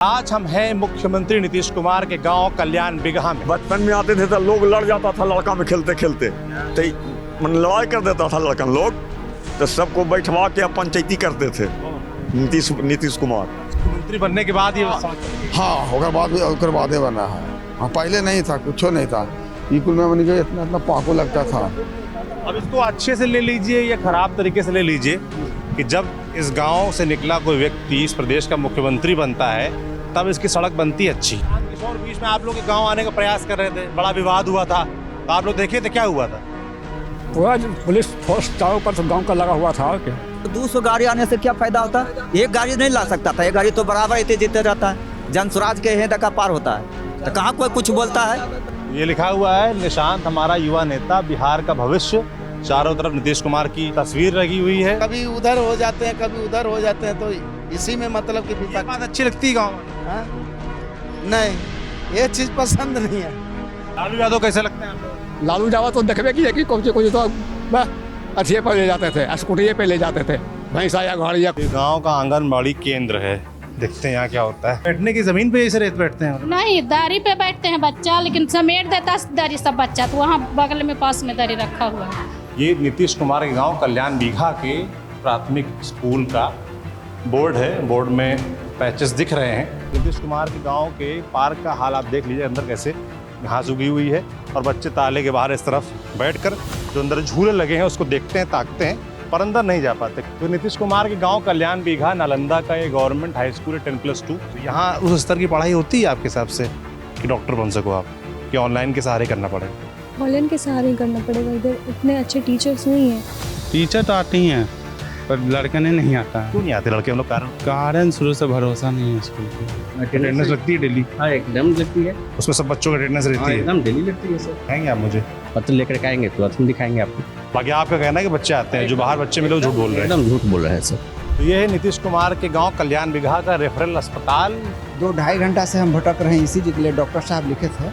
आज हम हैं मुख्यमंत्री नीतीश कुमार के गांव कल्याण बिगहा में। बचपन में आते थे तो लोग लड़ जाता था लड़का में खेलते खेलते, तो मन लड़ाई कर देता था लड़कन लोग, तो सबको बैठवा के पंचायती करते थे नीतीश कुमार। मुख्यमंत्री बनने के बाद ये हाँ, ओकर बाद बना है। हाँ, पहले नहीं था, कुछ नहीं था। स्कूल में मन के इतना पाको लगता था। अब इसको अच्छे से ले लीजिए या खराब तरीके से ले लीजिए कि जब इस गांव से निकला कोई व्यक्ति इस प्रदेश का मुख्यमंत्री बनता है तब इसकी सड़क बनती है अच्छी। किशोर बीच में आप लोग के गांव आने का प्रयास कर रहे थे, बड़ा विवाद हुआ था, तो आप लोग देखे थे क्या हुआ था? पूरा पुलिस फोर्स चारों पर गांव का लगा हुआ था। 200 गाड़ी आने से क्या फायदा होता है? एक गाड़ी नहीं ला सकता था, एक गाड़ी तो बराबर इतने जीते रहता है। जनसुराज के हेड का पार होता है, तो कहाँ कोई कुछ बोलता है? ये लिखा हुआ है, निशांत हमारा युवा नेता, बिहार का भविष्य। चारों तरफ नीतीश कुमार की तस्वीर लगी हुई है। कभी उधर हो जाते हैं, कभी उधर हो जाते हैं, तो इसी में मतलब कि ये बात अच्छी लगती है गाँव में? हाँ? नहीं, ये चीज पसंद नहीं है। लालू यादव कैसे लगते हैं आपको? लालू यादव तो देखबे की है कि कुछ तो अच्छे पर ले जाते थे, स्कूटी पे ले जाते थे, भैंसा या गाड़ी या। गांव का आंगनबाड़ी केंद्र है, देखते हैं यहाँ क्या होता है। बैठने की जमीन पे ऐसे रेत बैठते हैं? नहीं, दारी पे बैठते हैं बच्चा, लेकिन समेट देता दारी सब बच्चा, तो वहाँ बगल में पास में दारी रखा हुआ है। ये नीतीश कुमार के गांव कल्याण बीघा के प्राथमिक स्कूल का बोर्ड है। बोर्ड में पैचेस दिख रहे हैं। नीतीश कुमार के गांव के पार्क का हाल आप देख लीजिए, अंदर कैसे घास उगी हुई है और बच्चे ताले के बाहर इस तरफ बैठकर जो अंदर झूले लगे हैं उसको देखते हैं, ताकते हैं, पर अंदर नहीं जा पाते। तो नीतीश कुमार के गांव कल्याण बीघा नालंदा का ये गवर्नमेंट हाई स्कूल है 10+2। तो यहाँ उस स्तर की पढ़ाई होती है आपके हिसाब से कि डॉक्टर बन सको आप, कि ऑनलाइन के सहारे करना पड़ेगा? ऑनलाइन के सहारे ही करना पड़ेगा। इधर इतने अच्छे टीचर्स नहीं हैं। टीचर तो आती हैं पर लड़के नहीं आता है। क्यों नहीं आते लड़के? हम लोग कारण शुरू से भरोसा नहीं है स्कूल पे। अटेंडेंस लगती है डेली? हाँ, एकदम लगती है। उसमें सब बच्चों की अटेंडेंस रहती है? एकदम डेली लगती है सर। कहेंगे आप मुझे? पत्र लेकर आएंगे तो हम दिखाएंगे आपको। बाकी आपका कहना है कि बच्चे आते हैं, जो बाहर बच्चे मिले वो झूठ बोल रहे हैं? एकदम झूठ बोल रहे हैं सर। तो ये है नीतीश कुमार के गांव कल्याण बिगहा का रेफरल अस्पताल। 2-2.5 घंटा से हम भटक रहे हैं। ECG के लिए डॉक्टर साहब लिखे थे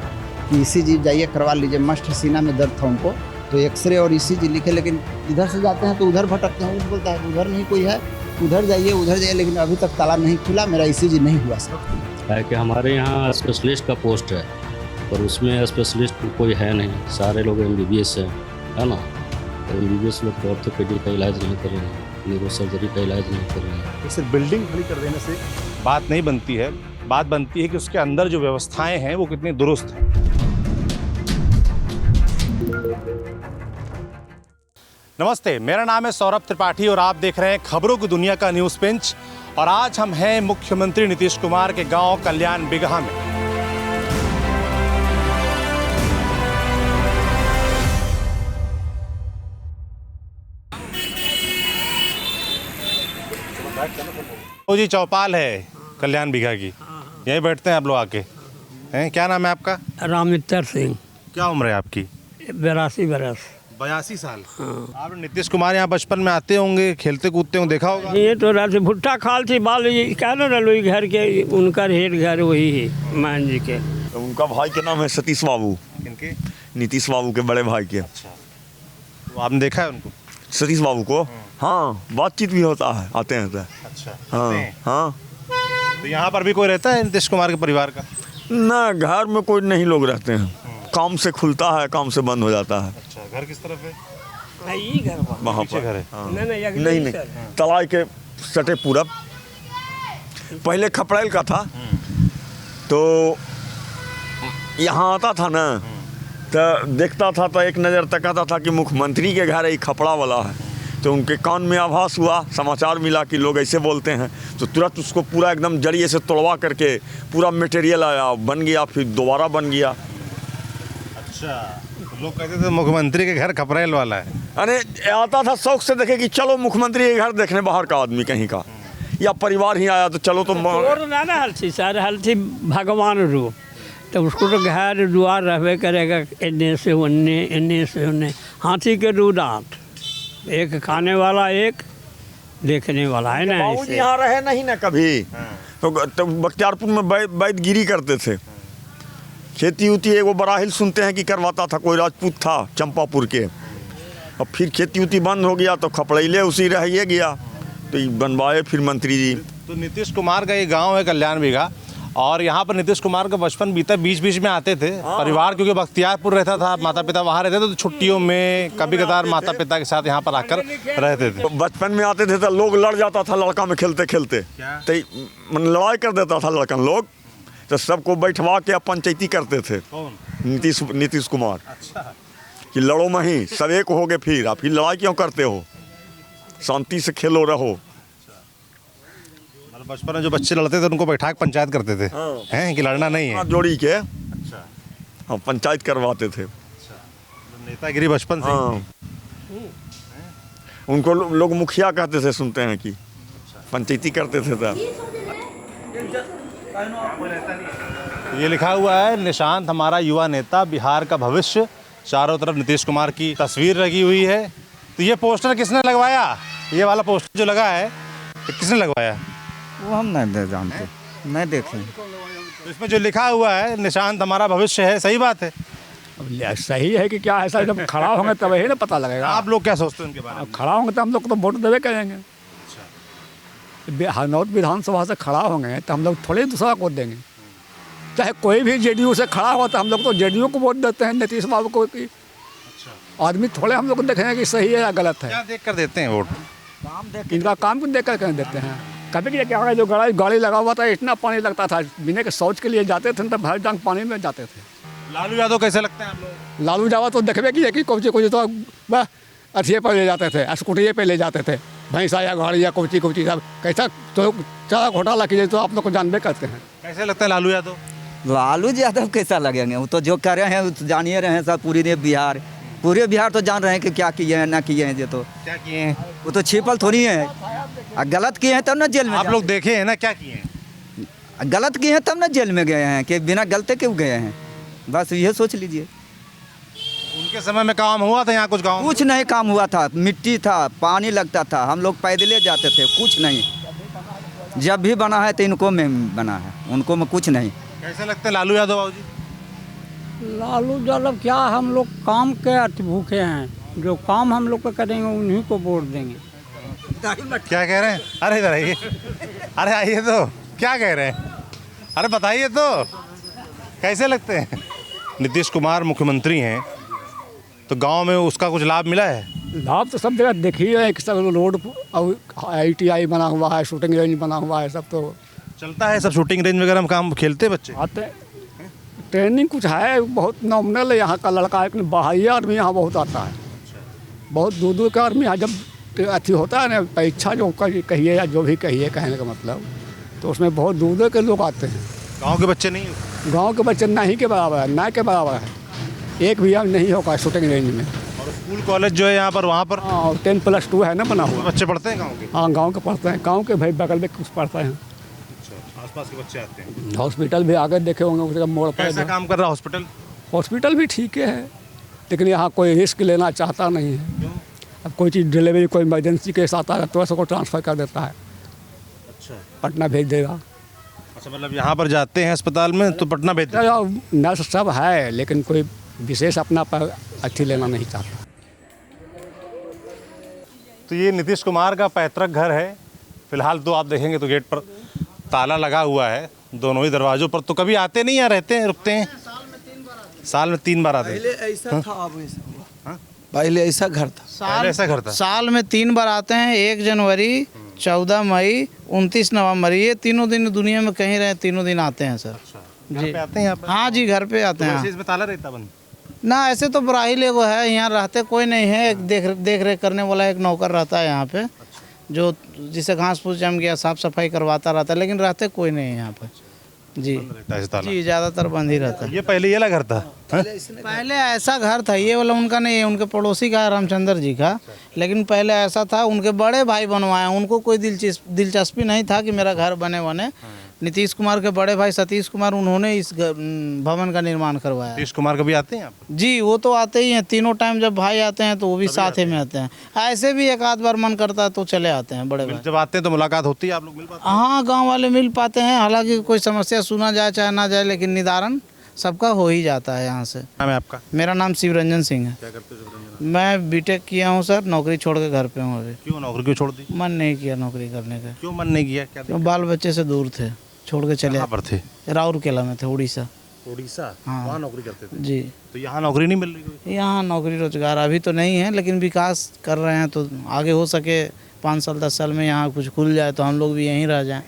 कि ECG जाइए करवा लीजिए, मस्ट सीना में दर्द था उनको, तो एक्सरे और ECG लिखे, लेकिन इधर से जाते हैं तो उधर भटकते हैं। उधर बोलता है उधर नहीं कोई है, उधर जाइए, लेकिन अभी तक ताला नहीं खुला, मेरा ECG नहीं हुआ सर। है कि हमारे यहाँ स्पेशलिस्ट का पोस्ट है, पर उसमें स्पेशलिस्ट कोई है नहीं, सारे लोग MBBS है ना। तो MBBS लोग ऑर्थोपेडिक का इलाज नहीं कर रहे हैं, न्यूरो सर्जरी का इलाज नहीं कर रहे हैं। सिर्फ बिल्डिंग खड़ी कर देने से बात नहीं बनती है, बात बनती है कि उसके अंदर जो व्यवस्थाएं हैं वो कितनी दुरुस्त हैं। नमस्ते, मेरा नाम है सौरभ त्रिपाठी और आप देख रहे हैं खबरों की दुनिया का न्यूज़ पिंच। और आज हम हैं मुख्यमंत्री नीतीश कुमार के गांव कल्याण बिगहा में। वो जी चौपाल है कल्याण बिगहा की, यहीं बैठते हैं आप लोग आके हैं? क्या नाम है आपका? राममित्र सिंह। क्या उम्र है आपकी? 82 बरस। 82 साल। आप नीतीश कुमार यहाँ बचपन में आते होंगे, खेलते कूदते होंगे, देखा होगा? ये तो रात भुट्टा खाल थी बाल क्या रलोई घर के, उनका हेड घर वही है मान जी के। तो उनका भाई के नाम है सतीश बाबू। इनके? नीतीश बाबू के बड़े भाई के। अच्छा, तो आपने देखा है उनको? सतीश बाबू को? हाँ, बातचीत भी होता है, आते हैं तो। अच्छा, हाँ हाँ। तो यहाँ पर भी कोई रहता है नीतीश कुमार के परिवार का? ना, घर में कोई नहीं लोग रहते हैं, काम से खुलता है, काम से बंद हो जाता है। अच्छा, घर किस तरफ है? वहाँ पर घर है? हाँ। नहीं, तलाई के सटे पूरब। पहले खपड़ैल का था, तो यहाँ आता था ना, तो देखता था तो एक नज़र तकाता था कि मुख्यमंत्री के घर एक खपड़ा वाला है। तो उनके कान में आभास हुआ, समाचार मिला कि लोग ऐसे बोलते हैं, तो तुरंत उसको पूरा एकदम जड़िए से तोड़वा करके पूरा मटेरियल आया, बन गया, फिर दोबारा बन गया। अच्छा, तो लोग कहते थे मुख्यमंत्री के घर खपरेल वाला है। अरे आता था शौक से देखे कि चलो मुख्यमंत्री के घर देखने, बाहर का आदमी कहीं का या परिवार ही आया तो चलो। तो हल थी भगवान रूप, तो उसको तो घर द्वार रहबे करेगा, एने से उन्ने हाथी के 2 दांत, एक खाने वाला एक देखने वाला है ना। बाबूजी यहाँ रहे नहीं ना कभी, तो बख्तियारपुर में वैदगिरी करते थे, खेती उती एगो बराहिल सुनते हैं कि करवाता था, कोई राजपूत था चंपापुर के। अब फिर खेती उती बंद हो गया तो खपड़ैले उसी रह गया, तो बनवाए फिर मंत्री जी। तो नीतीश कुमार का ये गांव है कल्याण बिगहा, और यहाँ पर नीतीश कुमार का बचपन बीता, बीच बीच में आते थे परिवार, क्योंकि बख्तियारपुर रहता था, माता पिता वहाँ रहते थे, तो छुट्टियों में कभी कदार माता पिता के साथ यहाँ पर आकर रहते थे। बचपन में आते थे तो लोग लड़ जाता था लड़का में खेलते खेलते, तो लड़ाई कर देता था लड़कन लोग, तो सबको बैठवा के पंचायती करते थे। नीतीश कुमार कि लड़ो नहीं, सब एक हो गए, फिर लड़ाई क्यों करते हो, शांति से खेलो रहो। बचपन में जो बच्चे लड़ते थे उनको बैठा के पंचायत करते थे, हैं कि लड़ना नहीं है, जोड़ी के हम पंचायत करवाते थे। नेतागिरी बचपन से। उनको लोग मुखिया कहते थे, सुनते हैं कि पंचायती करते थे तब। ये लिखा हुआ है, निशांत हमारा युवा नेता, बिहार का भविष्य। चारों तरफ नीतीश कुमार की तस्वीर लगी हुई है। तो ये पोस्टर किसने लगवाया, ये वाला पोस्टर जो लगा है किसने लगवाया? वो हम नहीं जानते, नहीं देखे। तो इसमें जो लिखा हुआ है निशांत हमारा भविष्य है, सही बात है? सही है कि क्या, ऐसा जब खड़ा होंगे तब ही ना पता लगेगा। आप लोग क्या सोचते हैं उनके बारे में? खड़ा होंगे तो हम लोग तो वोट देवे करेंगे। हरनौत विधानसभा से खड़ा होंगे तो हम लोग थोड़े दूसरा को देंगे। चाहे कोई भी जेडीयू से खड़ा हो तो हम लोग तो जेडीयू को वोट देते हैं, नीतीश बाबू को। आदमी थोड़े हम लोग देखेंगे कि सही है या गलत है। क्या देख कर देते हैं वोट? इनका काम को देख कर कहीं देते हैं। कभी क्या जो गाड़ी लगा हुआ था, इतना पानी लगता था, बिना के शौच के लिए जाते थे तो भर डांग पानी में जाते थे। लालू यादव कैसे लगते हैं आप लोग? लालू यादव तो देखबे कि कोची तो बस अथिये पर ले जाते थे, स्कूटिये पे ले जाते थे, भैंसा या गाड़ी या कोची सब कैसा तो ज़्यादा घोटाला कीजिए तो आप लोग को जानबे करते हैं। कैसे लगते हैं लालू यादव? लालू यादव कैसा लगेंगे, वो तो जो कर रहे हैं वो तो जानिए रहे हैं सब, पूरे बिहार तो जान रहे हैं कि क्या किए हैं ना किए हैं। ये तो क्या किए हैं? वो तो छिपल थोड़ी है, गलत किए हैं तब ना जेल में। आप लोग देखे हैं ना क्या किए हैं? गलत किए हैं तब ना जेल में गए हैं, कि बिना गलते क्यों गए हैं, बस ये सोच लीजिए। उनके समय में काम हुआ था यहाँ कुछ गाँव? कुछ नहीं काम हुआ था, मिट्टी था, पानी लगता था, हम लोग पैदले जाते थे, कुछ नहीं। जब भी बना है तो इनको में बना है, उनको में कुछ नहीं। कैसे लगते हैं लालू यादव बाबू जी? लालू यादव क्या, हम लोग काम के भूखे हैं, जो काम हम लोग को करेंगे उन्हीं को वोट देंगे। क्या कह रहे हैं? अरे इधर आइए, अरे आइए, तो क्या कह रहे हैं? अरे बताइए तो, कैसे लगते हैं? नीतीश कुमार मुख्यमंत्री हैं तो गांव में उसका कुछ लाभ मिला है? लाभ तो सब जगह देखिए है कि सब रोड ITI बना हुआ है, शूटिंग रेंज बना हुआ है, सब तो चलता है। सब शूटिंग रेंज वगैरह में काम खेलते बच्चे आते हैं। ट्रेनिंग कुछ है, बहुत नॉमिनल है यहाँ का लड़का, लेकिन बाहरी आदमी यहाँ बहुत आता है, बहुत दूर दूर का आदमी यहाँ जब अथी होता है ना परीक्षा जो कहिए या जो भी कहिए कहने का मतलब, तो उसमें बहुत दूर दूर के लोग आते हैं। गांव के बच्चे नहीं? गांव के बच्चे ना ही के बराबर है, ना के बराबर है, एक भी नहीं होगा शूटिंग रेंज में। और स्कूल कॉलेज जो है यहाँ पर, वहाँ पर 10+2 है ना बना हुआ। बच्चे पढ़ते हैं गाँव के? हाँ, गाँव के पढ़ते हैं, गाँव के भाई बगल में कुछ पढ़ते हैं। आसपास के बच्चे आते हैं। हॉस्पिटल भी आगे देखे होंगे उस जगह मोड़ पर। कैसा काम कर रहा हॉस्पिटल? हॉस्पिटल भी ठीक है, लेकिन यहाँ कोई रिस्क लेना चाहता नहीं है। अब कोई चीज़ डिलीवरी, कोई इमरजेंसी केस आता है तो उसको ट्रांसफ़र कर देता है, अच्छा, पटना भेज देगा। अच्छा, मतलब यहाँ पर जाते हैं अस्पताल में तो पटना भेज देते हैं। नर्स सब है, लेकिन कोई विशेष अपना पर अच्छी लेना नहीं चाहता। तो ये नीतीश कुमार का पैतृक घर है। फिलहाल तो आप देखेंगे तो गेट पर ताला लगा हुआ है, दोनों ही दरवाजों पर। तो कभी आते नहीं या रहते हैं, रुकते हैं? साल में 3 बार आते हैं। पहले ऐसा था, अब ऐसा पहले ऐसा घर था। पहले ऐसा घर था। साल में 3 बार आते हैं, 1 जनवरी, 14 मई, 29 नवंबर, ये तीनों दिन दुनिया में कहीं रहे, तीनों दिन आते हैं सर। घर पे आते हैं यहाँ पर? हाँ जी, घर पे आते हैं। इसमें ताला रहता बंद ना, ऐसे तो बराहिल एगो है, यहाँ रहते कोई नहीं है, एक देख रेख करने वाला एक नौकर रहता है यहाँ पे, जो जिसे घास फूस जम गया साफ सफाई करवाता रहता है, लेकिन रहते कोई नहीं है यहाँ पर जी। जी, ज़्यादातर बंद ही रहता है। ये पहले ये घर था? पहले ऐसा घर था, ये वाला उनका नहीं है, उनके पड़ोसी का है, रामचंद्र जी का, लेकिन पहले ऐसा था, उनके बड़े भाई बनवाए, उनको कोई दिलचस्पी नहीं था कि मेरा घर बने। नीतीश कुमार के बड़े भाई सतीश कुमार, उन्होंने इस भवन का निर्माण करवाया। नीतीश कुमार कभी आते हैं यहाँ पर? जी, वो तो आते ही हैं, तीनों टाइम जब भाई आते हैं तो वो भी साथ ही में आते हैं। ऐसे भी एक आध बार मन करता है तो चले आते हैं बड़े भाई। जब आते हैं तो मुलाकात होती है, आप लोग मिल पाते हैं? हाँ, गांव वाले मिल पाते हैं, हालांकि कोई समस्या सुना जाए चाहे ना जाए, लेकिन निदान सबका हो ही जाता है यहाँ से। नाम है आपका? मेरा नाम शिवरंजन सिंह है। क्या करते हो शिवरंजन? मैं बीटेक किया हूँ सर, नौकरी छोड़ के घर पे हूँ अभी। क्यों नौकरी क्यों छोड़ दी? मन नहीं किया नौकरी करने का। क्यों मन नहीं किया? क्या क्यों? बाल बच्चे से दूर थे। छोड़ के चले। कहाँ पर थे? राउरकेला में थे, उड़ीसा। उड़ीसा? हाँ। वहाँ नौकरी करते थे? जी। तो यहाँ नौकरी नहीं मिल रही कोई? यहाँ नौकरी रोजगार अभी तो नहीं है, लेकिन विकास कर रहे हैं, तो आगे हो सके 5 साल 10 साल में यहाँ कुछ खुल जाए तो हम लोग भी यहीं रह जाएं।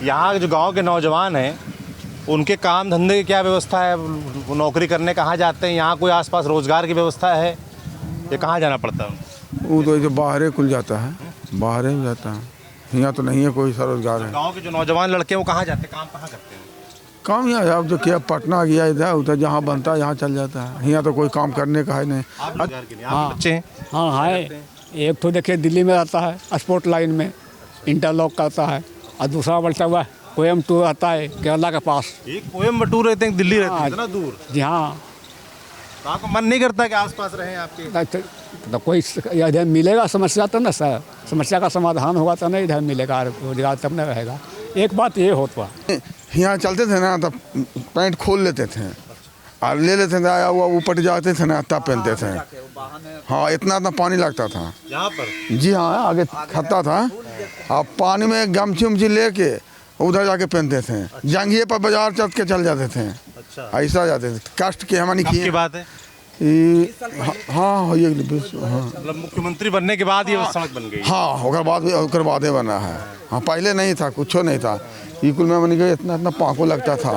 यहाँ जो गांव के नौजवान हैं उनके काम धंधे की क्या व्यवस्था है? वो नौकरी करने कहाँ जाते हैं? यहाँ कोई आसपास रोजगार की व्यवस्था है? ये कहाँ जाना पड़ता है उनको? वो तो जो बाहर खुल जाता है, बाहर ही जाता है, यहाँ तो नहीं है कोई सा रोजगार है। गांव के जो नौजवान लड़के हैं वो कहाँ जाते हैं, काम कहाँ करते हैं? काम यहाँ अब जो किया पटना गया इधर उधर, जहाँ बनता है यहाँ चल जाता है। यहाँ तो कोई काम करने का है नहीं। आप रोजगार के लिए आप बच्चे हैं? हाँ है, एक तो देखिए दिल्ली में रहता है स्पोर्ट लाइन में, इंटरलॉक करता है, और दूसरा बढ़ता हुआ कोयम्बटूर आता है केरला के पास। एक कोयम्बटूर रहते हैं, दिल्ली रहते हैं, इतना दूर? जी हाँ। तो आपको मन नहीं करता कि आसपास रहें आपके? तो कोई इधर मिलेगा समस्या तब ना सर, समस्या का समाधान होगा तो नहीं इधर मिलेगा रोजगार, तब नहीं रहेगा। एक बात ये होता यहाँ चलते थे ना तो पैंट खोल लेते थे और ले लेते थे, आया हुआ ऊपर जाते थे ना तब पहनते थे। हाँ, इतना पानी लगता था यहाँ पर। जी हाँ, आगे खत्ता था, अब पानी में गमछी उमछी लेके उधर जाके पहनते थे। जंगिए पर बाजार चल के चल जाते थे। अच्छा। ऐसा जाते थे, कष्ट की हमारी की बात है। हाँ, ये हाँ, मतलब मुख्यमंत्री बनने के बाद ये सड़क बन गई? हाँ, होकर बादे बना है। हाँ, पहले नहीं था, कुछ नहीं था। इकुल में मैंने कहा इतना पाँको लगता था।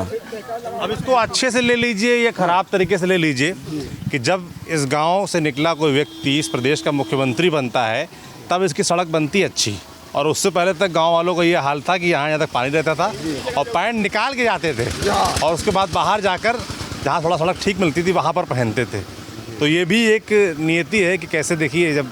अब इसको अच्छे से ले लीजिए या खराब तरीके से ले लीजिए कि जब इस गांव से निकला कोई व्यक्ति इस प्रदेश का मुख्यमंत्री बनता है तब इसकी सड़क बनती अच्छी, और उससे पहले तक गांव वालों का ये हाल था कि यहाँ तक पानी रहता था और पैंट निकाल के जाते थे, और उसके बाद बाहर जाकर जहाँ थोड़ा सड़क ठीक मिलती थी वहाँ पर पहनते थे। तो ये भी एक नियति है कि कैसे देखिए जब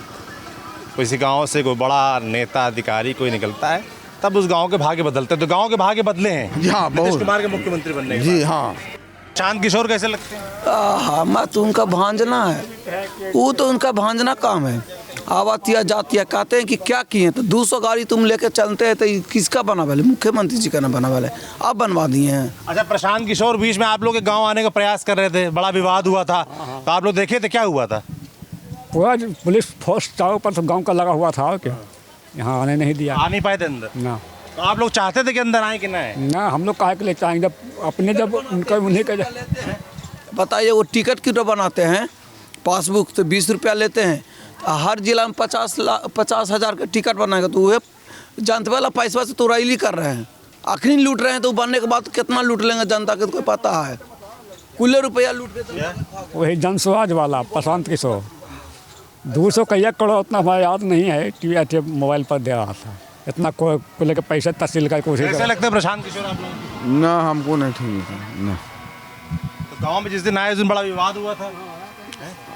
किसी गांव से कोई बड़ा नेता अधिकारी कोई निकलता है तब उस गांव के भाग्य बदलते हैं। तो गांव के भाग्य बदले हैं। जी हाँ, नीतीश कुमार के मुख्यमंत्री बनने के जी बाद। हाँ। चांद किशोर कैसे लगते हैं? मैं तो उनका भांजना है, वो तो उनका भांजना काम है। आवातिया जातिया कहते हैं कि क्या किए, तो 200 गाड़ी तुम लेके चलते हैं तो किसका बना वाले? मुख्यमंत्री जी का ना बना वाले, आप बनवा दिए हैं। अच्छा, प्रशांत किशोर बीच में आप लोग के गांव आने का प्रयास कर रहे थे, बड़ा विवाद हुआ था, तो आप लोग देखे थे क्या हुआ था? पूरा पुलिस फोर्स चारों पर गांव का लगा हुआ था, और क्या यहाँ आने नहीं दिया। आ नहीं पाए थे अंदर ना। तो आप लोग चाहते थे कि अंदर आए कि ना आए? ना, हम लोग काहे के लिए चाहेंगे जब उनका उन्हीं का। बताइए, वो टिकट क्यों बनाते हैं? पासबुक तो 20 रुपया लेते हैं, हर जिला में 50,000 का टिकट बनाएगा, तो वह जनता वाला पैसा से तो रैली कर रहे हैं, आखिरी लूट रहे हैं। तो बनने के बाद कितना लूट लेंगे जनता के, तो कोई पता है? कुल रुपया लूट लेते। वही जनस्वराज वाला प्रशांत किशोर 200 कई करोड़, उतना हमारा याद नहीं है, टीवी मोबाइल पर दे रहा था, इतना को लेकर पैसा तहसील का कोशिश। कैसे लगता है प्रशांत किशोर आप लोग? ना, हमको नहीं ठीक था ना। तो गांव में जिस दिन आए उस दिन बड़ा विवाद हुआ था।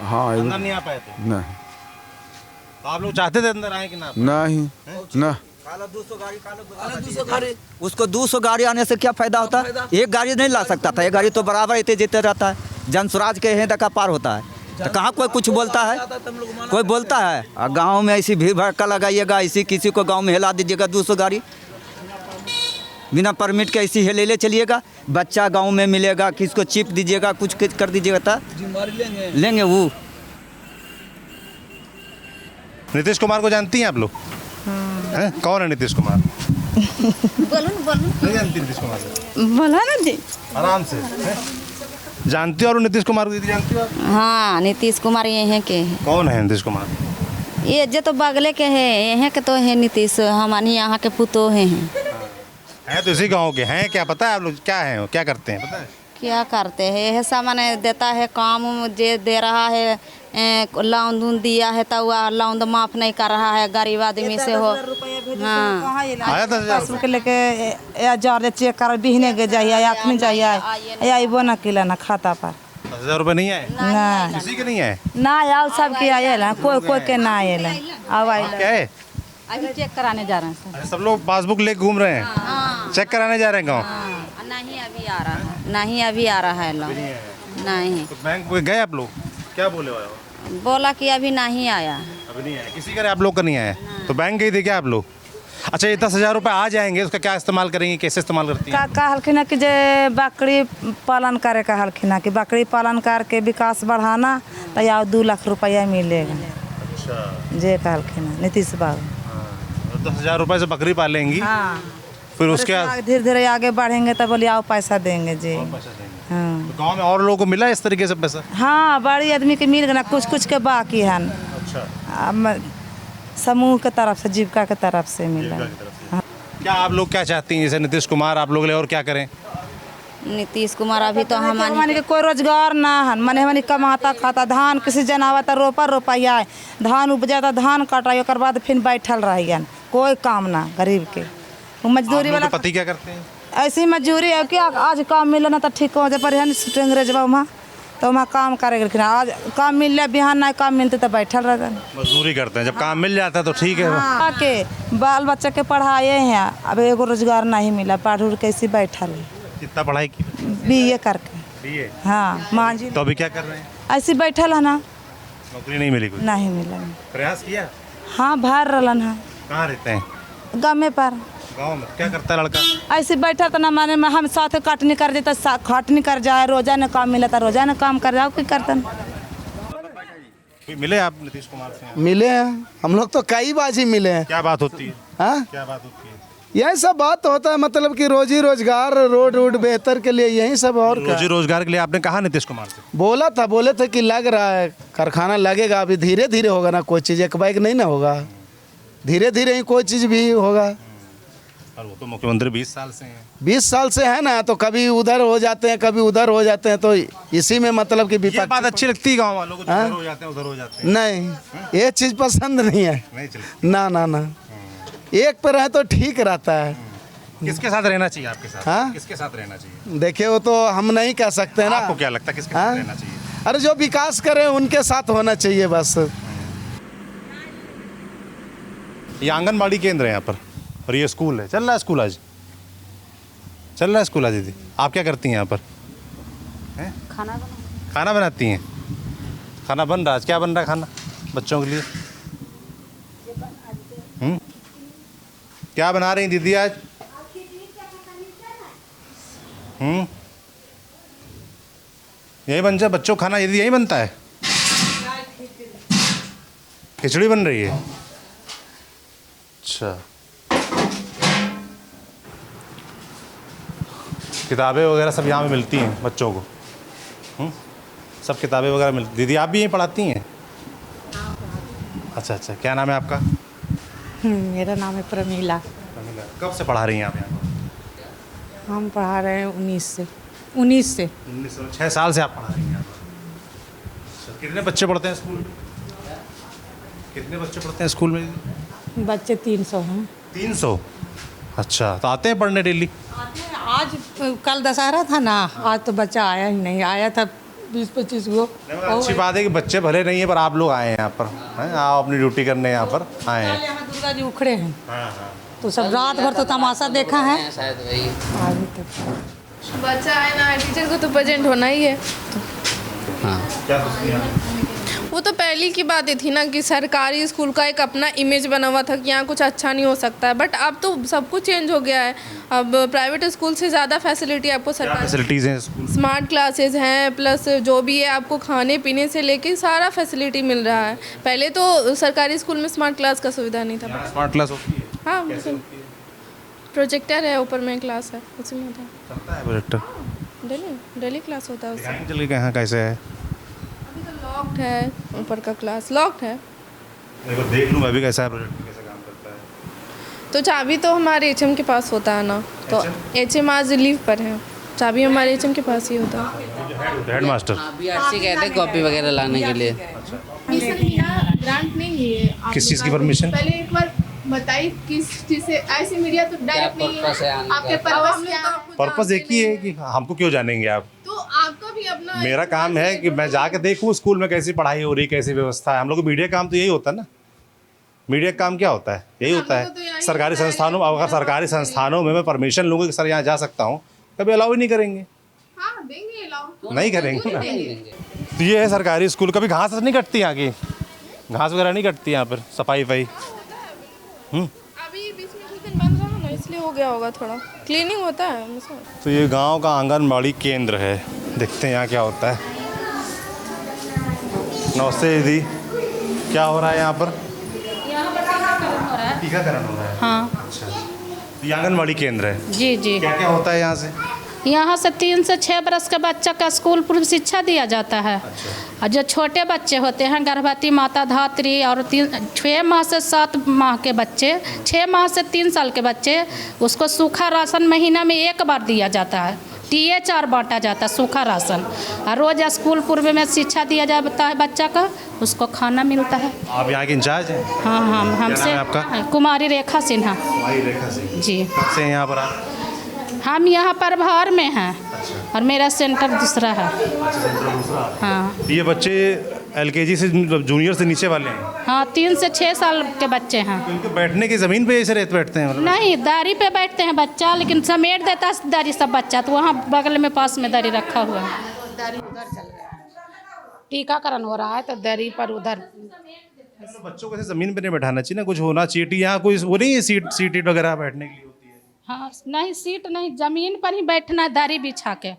हाँ, अंदर नहीं आ पाए थे? नहीं। तो आप लोग चाहते थे अंदर आए कि ना? नहीं ना। 200 गाड़ी, उसको 200 गाड़ी आने से क्या फायदा होता है? एक गाड़ी नहीं ला सकता था, एक गाड़ी तो बराबर इतने जीते रहता है। जनस्वराज के हैं का पार होता है, तो कहाँ कोई कुछ बोलता है? कोई बोलता है? और गांव में ऐसी भीड़ भड़का लगाइएगा, ऐसी किसी को गांव में हिला दीजिएगा 200 गाड़ी बिना परमिट के, ऐसी ले चलिएगा, बच्चा गांव में मिलेगा, किसको चिप दीजिएगा, कुछ कर दीजिएगा तो लेंगे वो। नीतीश कुमार को जानती हैं आप लोग? हैं? कौन है नीतीश कुमार? बोलो नहीं जानती नीतीश कुमार से? बोला ना जी, आराम से हैं? जानती हो? और नीतीश कुमार को दीदी जानती हो? हाँ, नीतीश कुमार यहाँ के हैं। कौन है नीतीश कुमार? ये जो तो बगले के है, यहाँ के तो है नीतीश, हमारे यहाँ के पुतो हैं। है तो इसी गांव के हैं। क्या पता है आप लोग क्या हैं, क्या करते हैं पता है? क्या करते हैं? यह सामान देता है, काम जे दे रहा है, लाउंद दिया है तो वह लाउंद माफ नहीं कर रहा है, गरीब आदमी से हो। हाँ, आया 10,000 लेके हजार चेक कर बिहने के जाइए, आखनी जाइए, आइबो ना किला ना खाता पर। 10,000 रुपये नहीं आए? ना, किसी के नहीं आए? ना आया, सब के आए, कोई के ना आए। अब क्या है? अभी चेक कराने जा रहे हैं सर। सब लोग पासबुक लेके घूम रहे हैं? हाँ। चेक कराने जा रहे हैं गाँव? नहीं अभी आ रहा है, नहीं अभी आ रहा है लोग, नहीं। तो बैंक में गए आप लोग, क्या बोले हो? बोला कि अभी नहीं आया। अभी नहीं आया? किसी का आप लोग का नहीं आया? तो बैंक गए थे क्या आप लोग? अच्छा, ये 10,000 रुपये आ जाएंगे, उसका क्या इस्तेमाल करेंगे, कैसे इस्तेमाल करती हैं? कहलखिन कि जे बकरी पालन करे, कहलखिन कि बकरी पालन करके विकास बढ़ाना तो या 2 लाख रुपया मिलेगा। अच्छा, जे कहलखिन नीतीश बाबू। 10,000 रुपये से बकरी पालेंगी? हाँ। फिर उसके बाद धीरे धीरे आगे बढ़ेंगे तो बोलिए आओ पैसा देंगे जी। हाँ तो गांव में और लोगों को मिला इस तरीके से पैसा? हाँ, बड़ी आदमी के मिल गया, कुछ कुछ के बाकी है। अच्छा, समूह के तरफ से, जीविका के तरफ से मिला। क्या आप लोग क्या चाहती हैं, जैसे नीतीश कुमार आप लोग ले और क्या करें? नीतीश कुमार अभी तो हमारे के कोई रोजगार ना है, मने हमारे कमाता खाता, धान किसी जनावा तो रोपाया है, धान उपजाता धान काटा, और बाद फिर बैठल रहिए, कोई काम ना गरीब के। मजदूरी वाला पति क्या करते हैं? ऐसी मजदूरी है क्या, आज काम मिले ना तो ठीक हो जाए, पर अंग्रेजवा वहाँ तो वहाँ काम करेगा, आज काम मिल जाए, बिहान ना काम मिलते तो बैठल रह जाए। मजदूरी करते हैं, जब काम मिल जाता है तो ठीक है। के बाल बच्चे के पढ़ाए हैं, अब एगो रोजगार नहीं मिला, पढ़ उड़ कैसे बैठल है। कितना पढ़ाई की? BA करके। BA? हाँ, माँ जी। तो अभी क्या कर रहे हैं? ऐसे बैठल है ना, नौकरी नहीं मिली? कोई नहीं मिला। प्रयास किया? हाँ, भर रलन है। कहाँ रहते हैं? गाँव पर। गाँव में क्या करता है लड़का? ऐसे बैठा तो ना, माने हम साथ काटनी कर देता, खाटनी कर जाए, रोजा ने काम मिला था रोजा ने काम कर जाओ, कोई करता कोई मिले आप नीतीश कुमार से? मिले हैं हम लोग तो कई बाजी मिले हैं। क्या बात होती है? हाँ, क्या बात होती है? यही सब बात होता है, मतलब कि रोजी रोजगार, रोड बेहतर के लिए, यही सब। और रोजी रोजगार के लिए आपने कहा नीतीश कुमार से? बोले थे कि लग रहा है, कारखाना लगेगा, अभी धीरे धीरे होगा ना, कोई चीज़ एक बाइक नहीं ना होगा, धीरे धीरे ही कोई चीज़ भी होगा। और वो तो मुख्यमंत्री 20 साल से हैं। 20 साल से है ना, तो कभी उधर हो जाते हैं, कभी उधर हो जाते हैं, तो इसी में मतलब कि ये बात अच्छी लगती है गाँव वालों को, उधर हो जाते हैं उधर हो जाते हैं? नहीं, ये चीज़ पसंद नहीं है। नहीं चलती? ना, एक पर है तो ठीक रहता है। किसके साथ रहना चाहिए आपके साथ? हाँ? किसके साथ रहना चाहिए? देखिए, वो तो हम नहीं कह सकते ना। आपको क्या लगता है किसके साथ रहना चाहिए? अरे जो विकास करे उनके साथ होना चाहिए बस। ये आंगनबाड़ी केंद्र है यहाँ पर, और ये स्कूल है। चल रहा है स्कूल आज? चल रहा है स्कूल आज? दीदी आप क्या करती हैं यहाँ पर? खाना बनाती हैं? खाना बन रहा है? आज क्या बन रहा है खाना बच्चों के लिए? क्या बना रही हैं दीदी आज? यही बन जाए बच्चों खाना, यदि यही बनता है? खिचड़ी बन रही है? अच्छा, किताबें वगैरह सब यहाँ पे मिलती हैं बच्चों को? सब किताबें वगैरह मिलती? दीदी आप भी यहीं पढ़ाती हैं? अच्छा, क्या नाम है आपका? मेरा नाम है प्रमीला। कब से पढ़ा रही हैं आप यहाँ? हम पढ़ा रहे हैं 19 से। 6 साल से आप पढ़ा रही हैं यहाँ पर? कितने बच्चे पढ़ते हैं स्कूल में? कितने बच्चे पढ़ते हैं स्कूल में? बच्चे 300 हैं। 300? अच्छा, तो आते हैं पढ़ने डेली? आते हैं। आज कल दशहरा था ना, आज तो बच्चा आया ही नहीं, आया था 20-25 गो। अच्छी बात है कि बच्चे भले नहीं है, पर आप लोग आए हैं यहाँ पर, आप अपनी ड्यूटी करने यहाँ पर आए हैं। यहाँ दुर्गा जी उखड़े हैं, तो सब रात भर तो तमाशा देखा है शायद वही। अभी तक बच्चा है ना, टीचर को तो प्रेजेंट होना ही है। हाँ, क्या सोचती हैं? वो तो पहली की बात थी ना कि सरकारी स्कूल का एक अपना इमेज बना हुआ था कि यहाँ कुछ अच्छा नहीं हो सकता है, बट अब तो सब कुछ चेंज हो गया है। अब प्राइवेट स्कूल से ज़्यादा फैसिलिटी आपको सरकारी फैसिलिटीज़ हैं स्कूल? स्मार्ट क्लासेस हैं, प्लस जो भी है आपको खाने पीने से लेके सारा फैसिलिटी मिल रहा है। पहले तो सरकारी स्कूल में स्मार्ट क्लास का सुविधा नहीं था। स्मार्ट क्लास होती है? हाँ, बिल्कुल। प्रोजेक्टर है, ऊपर में क्लास है, उसी में होता है। चलता है प्रोजेक्टर? डेली क्लास होता है उससे। चलिए कहाँ कैसे है? अभी तो लॉक्ड है, ऊपर का क्लास लॉक्ड है। एक बार देख लूँ मैं भी कैसा है प्रोजेक्टर, कैसे काम करता है। तो चाबी तो हमारे HM के पास होता है ना, तो HM आज लीव पर है, चाबी हमारे HM के पास ही होता है। हेड मास्टर BRC कहते हैं कॉपी वगैरह लाने के लिए। ग्रांट नहीं है। किस चीज़ की परमिशन? पहले एक बार बताइए किस चीज़ से, ऐसे मीडिया तो डायरेक्ट नहीं है। आपके पर्पस क्या है? पर्पस एक ही है कि हमको क्यों जानेंगे आप? तो आपका भी अपना मेरा काम है कि मैं जाके देखूँ स्कूल में कैसी पढ़ाई हो रही, कैसी व्यवस्था है। हम लोग को मीडिया काम तो यही होता है ना। मीडिया का काम क्या होता है? यही होता है। सरकारी संस्थानों में, अगर सरकारी संस्थानों में मैं परमिशन लूँगा कि सर यहाँ जा सकता हूँ, कभी अलाउ ही नहीं करेंगे। हाँ, देंगे अलाउ। नहीं करेंगे ना। तो ये है सरकारी स्कूल। कभी घास नहीं कटती यहाँ की? घास वगैरह नहीं कटती यहाँ पर? सफाई वफाई? अभी बीच में कुछ दिन बंद रहा ना, इसलिए हो गया होगा, थोड़ा क्लीनिंग होता है हमेशा। तो ये गांव का आंगनबाड़ी केंद्र है, देखते हैं यहाँ क्या होता है। नमस्ते दीदी, क्या हो रहा है यहाँ पर? यहाँ पर टीकाकरण हो रहा है। टीकाकरण हो रहा है? हाँ। अच्छा, ये आंगनबाड़ी केंद्र है। जी जी। क्या क्या होता है यहाँ से? यहाँ से 3 से 6 बरस के बच्चा का स्कूल पूर्व शिक्षा दिया जाता है। और जो छोटे बच्चे होते हैं, गर्भवती माता, धात्री, और 6 माह से 7 माह के बच्चे, 6 माह से 3 साल के बच्चे, उसको सूखा राशन महीना में 1 बार दिया जाता है। TA4 बांटा जाता है सूखा राशन। और रोज स्कूल पूर्व में शिक्षा दिया जाता है बच्चा का, उसको खाना मिलता है। आप यहाँ के इंचार्ज हैं? हाँ हाँ, हमसे आपका? कुमारी रेखा सिन्हा। कुमारी रेखा सिन्हा जी। कब से यहाँ पर आप? हम यहाँ पर भर में हैं और मेरा सेंटर दूसरा है। हाँ। ये बच्चे LKG से जूनियर से नीचे वाले हैं? हाँ, 3 से 6 साल के बच्चे हैं। तो इनके बैठने की ज़मीन पे ऐसे बैठते हैं मतलब? नहीं, दारी पे बैठते हैं बच्चा, लेकिन समेट देता है दारी सब बच्चा, तो वहाँ बगल में पास में दारी रखा हुआ है। दारी उधर चल रहा है, टीकाकरण हो रहा है तो दारी पर उधर। तो बच्चों को ऐसे ज़मीन पे नहीं बैठाना चाहिए ना, कुछ होना चाहिए। यहाँ कोई वो नहीं है सीट वगैरह बैठने के लिए? हाँ, नहीं सीट नहीं, ज़मीन पर ही बैठना है दारी बिछा के।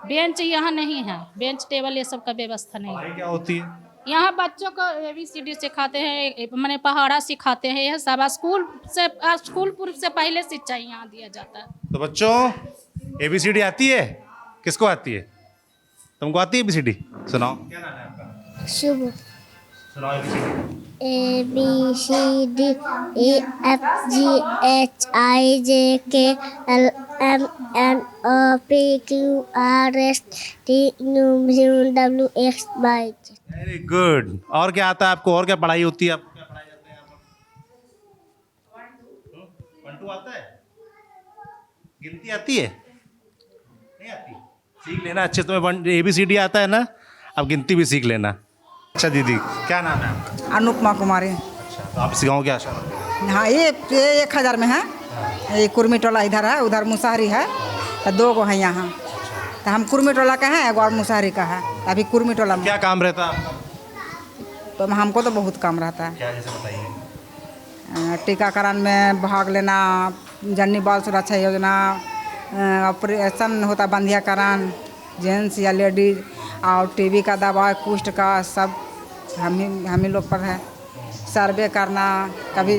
बेंच यहाँ नहीं है, बेंच टेबल ये सब का व्यवस्था नहीं है। क्या होती है यहाँ? बच्चों को ABCD सिखाते हैं, मैंने पहाड़ा सिखाते हैं, यह सब स्कूल पूर्व से पहले शिक्षा यहाँ दिया जाता है। तो बच्चों ABCD आती है? किसको आती है? तुमको आती है ABCD? सुनाओ। क्या नाम है आपका? शुभ। सुनाओ ABCD। ABCD EFG HIJ KLMNO PQRST UVWX Y। Very good. और क्या आता है आपको? और क्या पढ़ाई होती है आपको? क्या पढ़ाई जाते हैं यहाँ पर? 1 2 आता है? गिनती आती है? नहीं आती? सीख लेना अच्छे। तुम्हें ABCD आता है ना, अब गिनती भी सीख लेना। अच्छा दीदी, क्या नाम है आपका? अनुपमा कुमारी। अच्छा, तो आप इस गाँव के आशा करते हैं? हाँ, ये 1000 में है। ये कुर्मी टोला इधर है, उधर मुसहरी है, तो 2 गो है यहाँ। तो हम कुर्मी टोला का है, एगो और मुसहरी का है। अभी कुर्मी टोला में क्या काम रहता है आपका? तो हमको तो बहुत काम रहता है। क्या जैसे बताइए। टीकाकरण में भाग लेना, जननी बाल सुरक्षा योजना, ऑपरेशन होता है बंधियाकरण, जेंट्स या लेडीज, और TB का दवा, कुष्ठ का, सब हम ही लोग पर है। सर्वे करना, कभी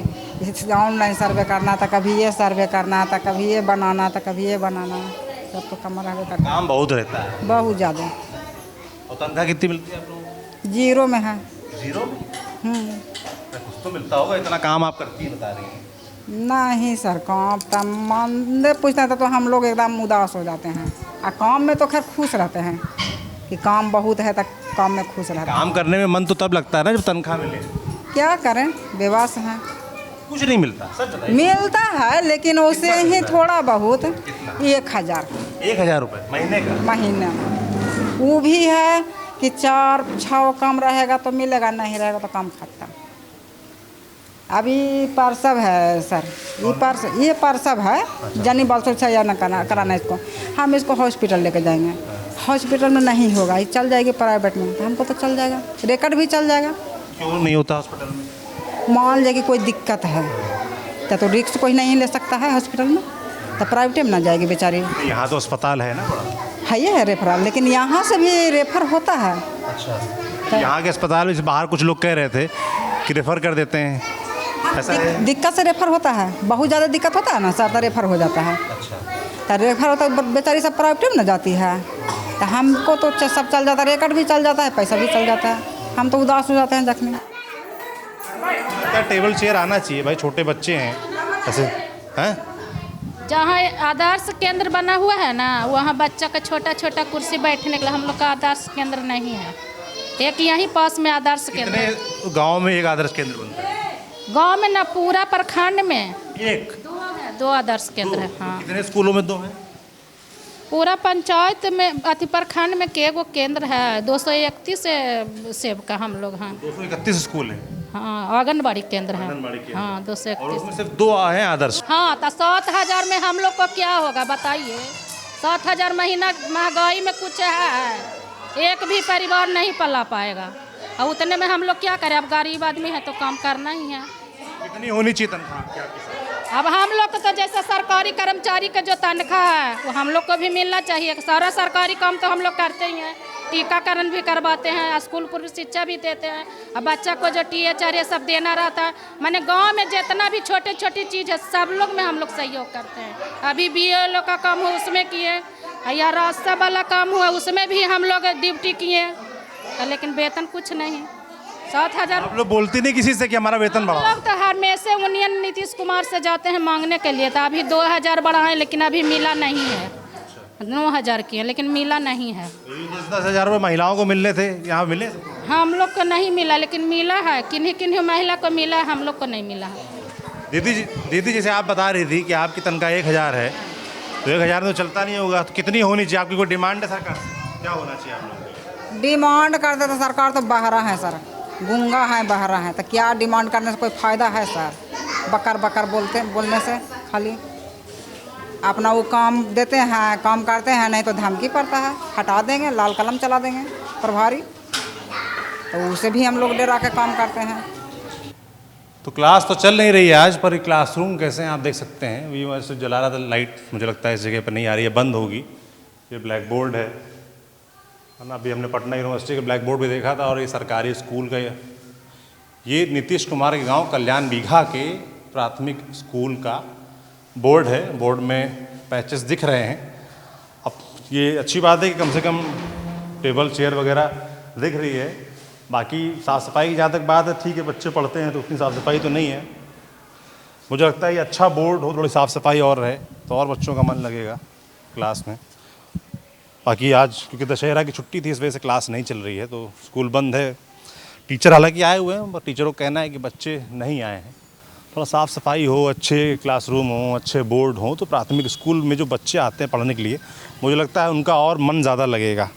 ऑनलाइन सर्वे करना था, कभी ये सर्वे करना था, कभी ये बनाना था, कभी ये बनाना, सब तो कम रहता है। काम बहुत रहता है, बहुत ज़्यादा। और तनख्वाह कितनी मिलती है आप लोगों को? 0 में है। 0 में? कुछ तो मिलता होगा, इतना काम आप करती है बता रही हैं। नहीं सर, काम तो मंदे पूछता था तो हम लोग एकदम उदास हो जाते हैं। और काम में तो खैर खुश रहते हैं कि काम बहुत है, तो काम में खुश रहते हैं। काम करने में मन तो तब लगता है ना जब तनख्वाह मिले। क्या करें, बेवास हैं। कुछ नहीं मिलता, सच बताइए। मिलता है लेकिन उसे ही थोड़ा बहुत। 1000। 1000 रुपये महीने का? महीने। वो भी है कि 4-6 कम रहेगा तो मिलेगा, नहीं रहेगा तो कम खाता। अभी प्रसव है सर, ये प्रसव है। जानी बाल सुरक्षा या कराना इसको, हम इसको हॉस्पिटल लेके जाएंगे। हॉस्पिटल में नहीं होगा, ये चल जाएगी प्राइवेट में, तो हमको तो चल जाएगा, रिकॉर्ड भी चल जाएगा। क्यों नहीं होता हॉस्पिटल में? मान लीजिए कि कोई दिक्कत है तो रिस्क कोई नहीं ले सकता है हॉस्पिटल में, तो प्राइवेट में ना जाएगी बेचारी। यहाँ तो अस्पताल है ना बड़ा? है, ये है रेफरल, लेकिन यहाँ से भी रेफर होता है। अच्छा, यहाँ के अस्पताल में बाहर कुछ लोग कह रहे थे कि रेफर कर देते हैं, ऐसा है? दिक्कत से रेफर होता है, बहुत ज़्यादा दिक्कत होता है ना सर, तो रेफर हो जाता है। अच्छा, तो रेफर होता है, बेचारी सब प्राइवेट में ना जाती है, तो हमको तो सब चल जाता है, रिकॉर्ड भी चल जाता है, पैसा भी चल जाता है, हम तो उदास हो जाते हैं जखनी। क्या टेबल चेयर आना चाहिए भाई, छोटे बच्चे हैं ऐसे हैं। जहाँ आदर्श केंद्र बना हुआ है ना, वहाँ बच्चा का छोटा छोटा कुर्सी बैठने के लिए हम लोग का आदर्श केंद्र नहीं है। एक यहीं पास में आदर्श केंद्र है। गाँव में एक आदर्श केंद्र बनता है? गांव में ना, पूरा प्रखंड में एक 2 आदर्श केंद्र है। हाँ, कितने स्कूलों में 2 हैं? पूरा पंचायत में अति प्रखंड में के गो केंद्र है? 231 सेब का हम लोग। हाँ, 231 स्कूल है। हाँ, आंगनबाड़ी केंद्र है। हाँ, 231। और उसमें सिर्फ 2 हैं आदर्श। हाँ, तो 7000 में हम लोग को क्या होगा बताइए? 7000 महीना महंगाई में कुछ है, एक भी परिवार नहीं पला पाएगा। और उतने में हम लोग क्या करें? अब गरीब आदमी है तो काम करना ही है। कितनी होनी चाहिए तनख्वाह? अब हम लोग तो जैसे सरकारी कर्मचारी का जो तनख्वाह है वो हम लोग को भी मिलना चाहिए। सारा सरकारी काम तो हम लोग करते ही हैं, टीकाकरण भी करवाते हैं, स्कूल पूर्व शिक्षा भी देते हैं। अब बच्चा को जो THR ये सब देना रहता है, माने गांव में जितना भी छोटे छोटी चीज़ है सब लोग में हम लोग सहयोग करते हैं। अभी BLO का काम हो उसमें किए, या रास्ता वाला काम हुआ उसमें भी हम लोग ड्यूटी किए, लेकिन वेतन कुछ नहीं। 7,000 आप लोग बोलते नहीं किसी से कि हमारा वेतन बढ़ाओ? लोग तो हमेशा यूनियन नीतीश कुमार से जाते हैं मांगने के लिए, तो अभी 2,000 बढ़ाएं लेकिन अभी मिला नहीं है। 9,000 किए लेकिन मिला नहीं है। 10-10 हज़ार रुपये महिलाओं को मिलने थे, यहाँ मिले? हम लोग को नहीं मिला, लेकिन मिला है किन्हीं किन्हीं महिला को मिला है, हम लोग को नहीं मिला है। दीदी जैसे आप बता रही थी कि आपकी तनख्वाह 1,000 है, तो 1,000 तो चलता नहीं होगा, तो कितनी होनी चाहिए? आपकी कोई डिमांड है सरकार से? क्या होना चाहिए आप लोगों को? डिमांड करते तो सरकार तो बहरा है सर, गूंगा है बहरा है, तो क्या डिमांड करने से कोई फ़ायदा है सर? बकर बकर बोलने से खाली अपना वो काम देते हैं, काम करते हैं, नहीं तो धमकी पड़ता है, हटा देंगे, लाल कलम चला देंगे प्रभारी, तो उसे भी हम लोग डरा के काम करते हैं। तो क्लास तो चल नहीं रही है आज, पर क्लासरूम कैसे हैं आप देख सकते हैं। अभी मैं सिर्फ जला रहा था, लाइट मुझे लगता है इस जगह पर नहीं आ रही है, बंद होगी। ये ब्लैक बोर्ड है ना। अभी हमने पटना यूनिवर्सिटी के ब्लैक बोर्ड भी देखा था, और ये सरकारी स्कूल का ये नीतीश कुमार के गांव कल्याण बीघा के प्राथमिक स्कूल का बोर्ड है। बोर्ड में पैचेस दिख रहे हैं। अब ये अच्छी बात है कि कम से कम टेबल चेयर वगैरह दिख रही है। बाकी साफ़ सफाई की जहाँ तक बात है, ठीक है, बच्चे पढ़ते हैं तो उतनी साफ़ सफाई तो नहीं है। मुझे लगता है ये अच्छा बोर्ड हो, थोड़ी साफ़ सफाई और रहे तो और बच्चों का मन लगेगा क्लास में। बाकी आज क्योंकि दशहरा की छुट्टी थी, इस वजह से क्लास नहीं चल रही है, तो स्कूल बंद है। टीचर हालांकि आए हुए हैं, पर टीचरों का कहना है कि बच्चे नहीं आए हैं। थोड़ा साफ़ सफाई हो, अच्छे क्लासरूम हो, अच्छे बोर्ड हो, तो प्राथमिक स्कूल में जो बच्चे आते हैं पढ़ने के लिए, मुझे लगता है उनका और मन ज़्यादा लगेगा।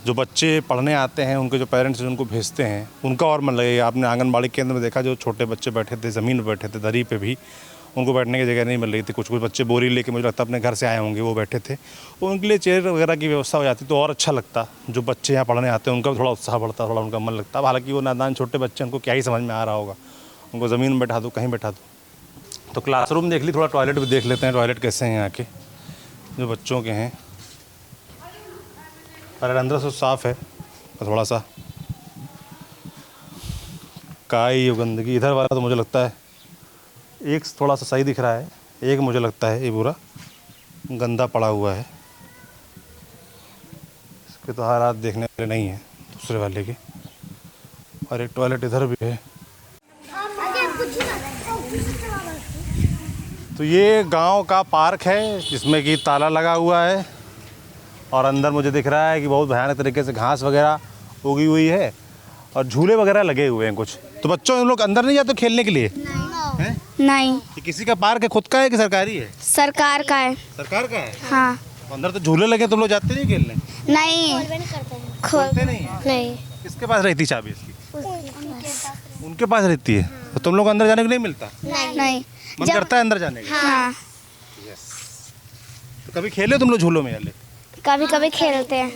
जो बच्चे पढ़ने आते हैं, उनके जो पेरेंट्स उनको भेजते हैं, उनका और मन लगेगा। आपने आंगनबाड़ी केंद्र में देखा, जो छोटे बच्चे बैठे थे ज़मीन पर बैठे थे, दरी पे भी उनको बैठने की जगह नहीं मिल रही थी। कुछ बच्चे बोरी लेके मुझे लगता है अपने घर से आए होंगे, वो बैठे थे, तो उनके लिए चेयर वगैरह की व्यवस्था हो जाती तो और अच्छा लगता। जो बच्चे यहाँ पढ़ने आते हैं उनका थोड़ा उत्साह बढ़ता, थोड़ा उनका मन लगता। हालांकि वो नादान छोटे बच्चे, उनको क्या ही समझ में आ रहा होगा, उनको ज़मीन में बैठा दो, कहीं बैठा दो। तो क्लासरूम देख ली, थोड़ा टॉयलेट भी देख लेते हैं, टॉयलेट कैसे हैं यहाँ के जो बच्चों के हैं। पर अंदर से साफ़ है, थोड़ा सा काई गंदगी। इधर वाला तो मुझे लगता है एक थोड़ा सा सही दिख रहा है, एक मुझे लगता है ये पूरा गंदा पड़ा हुआ है। इसके तो हालात देखने वाले नहीं हैं दूसरे वाले के। और एक टॉयलेट इधर भी है। तो ये गांव का पार्क है जिसमें कि ताला लगा हुआ है, और अंदर मुझे दिख रहा है कि बहुत भयानक तरीके से घास वगैरह उगी हुई है और झूले वगैरह लगे हुए हैं कुछ। तो बच्चों लोग अंदर नहीं जाते खेलने के लिए? नहीं। ये किसी का पार्क है, खुद का है कि सरकारी है? सरकार का है। सरकार का है? हाँ। तो अंदर तो झूले लगे, तुम लोग जाते नहीं खेलने? नहीं, खोलते नहीं? नहीं। किसके पास रहती चाबी इसकी? उनके पास रहती है। तो तुम लोग अंदर जाने को नहीं मिलता? नहीं। मन करता है अंदर जाने का? हाँ। तो कभी खेले तुम लोग झूलों में? वाले कभी कभी खेलते हैं।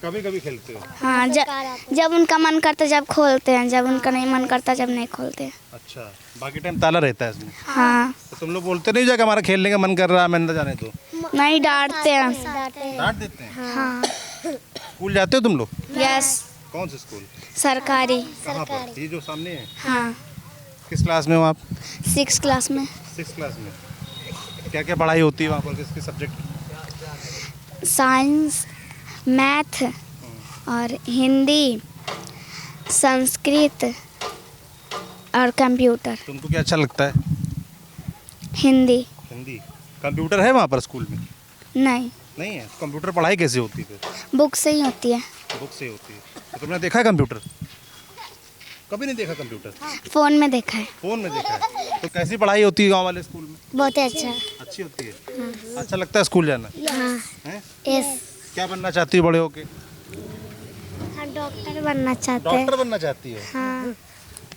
कभी कभी खेलते हो? हाँ, जब उनका मन करता जब खोलते हैं, जब उनका नहीं मन करता जब नहीं खोलते हैं। अच्छा, बाकी टाइम ताला रहता है इसमें? हाँ। तो तुम लोग बोलते नहीं जाकर हमारा खेलने का मन कर रहा है, मैं अंदर जाने दो? नहीं, डांटते हैं। डांट देते हैं? हाँ। स्कूल जाते हो तुम लोग? यस। कौन से स्कूल? सरकारी। कहाँ पर? ये जो सामने है? हाँ। किस क्लास में हो आप? 6 क्लास में। 6 क्लास में। क्या क्या पढ़ाई होती है वहाँ पर, किस किस सब्जेक्ट की? साइंस, मैथ और हिंदी, संस्कृत और कंप्यूटर। तुमको क्या अच्छा लगता है? हिंदी। हिंदी। कंप्यूटर है वहाँ पर स्कूल में? नहीं। नहीं है? तो कंप्यूटर पढ़ाई कैसे होती है फिर? बुक से ही होती है। बुक से होती है। तो तुमने देखा है कंप्यूटर? कभी नहीं देखा कंप्यूटर? फ़ोन में देखा है। फ़ोन में देखा है। तो कैसी पढ़ाई होती है गाँव वाले स्कूल में? बहुत अच्छा। अच्छी होती है? हाँ। अच्छा लगता है स्कूल जाना? हाँ। यस। क्या बनना चाहती हो बड़े होके? हाँ, डॉक्टर बनना चाहते हैं। डॉक्टर बनना चाहती हो? हाँ।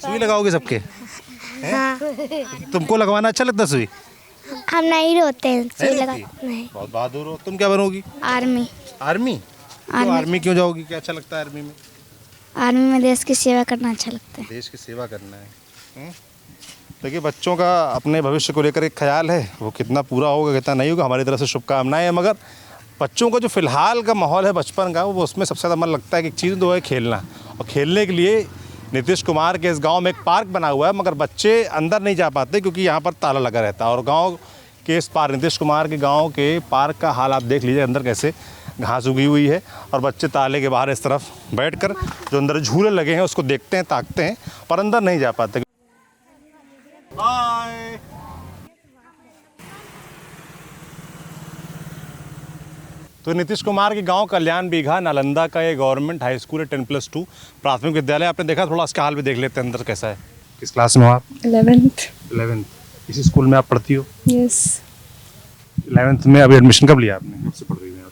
सुई लगाओगे सबके? हाँ। तुमको लगवाना अच्छा लगता है सुई? हम नहीं रोते हैं सुई लगा। नहीं। बहुत बहादुर हो। तुम क्या बनोगी? आर्मी। आर्मी? आर्मी क्यों जाओगी? क्या अच्छा लगता है आर्मी में? आर्मी में देश की सेवा करना अच्छा लगता है। देश की सेवा करना है। देखिए, बच्चों का अपने भविष्य को लेकर एक ख्याल है, वो कितना पूरा होगा कितना नहीं होगा हमारी तरफ से शुभकामनाएं हैं। मगर बच्चों का जो फिलहाल का माहौल है बचपन का, वो उसमें सबसे ज़्यादा मन लगता है कि एक चीज़ तो है खेलना, और खेलने के लिए नीतीश कुमार के इस गांव में एक पार्क बना हुआ है, मगर बच्चे अंदर नहीं जा पाते क्योंकि यहाँ पर ताला लगा रहता है। और गांव के इस पार नीतीश कुमार के गांव के पार्क का हाल आप देख लीजिए, अंदर कैसे घास उगी हुई है और बच्चे ताले के बाहर इस तरफ बैठकर जो अंदर झूले लगे हैं उसको देखते हैं, ताकते हैं, पर अंदर नहीं जा पाते। बाय। तो नीतीश कुमार के गांव कल्याण बीघा नालंदा का ये गवर्नमेंट हाई स्कूल है, 10+2 प्राथमिक विद्यालय। आपने देखा, थोड़ा इसका हाल भी देख लेते हैं अंदर कैसा है। किस क्लास में हो आप? 11th। इसी स्कूल में आप पढ़ती हो? यस। 11th में अभी एडमिशन कब लिया आपने? कब से पढ़ रही हैं आप?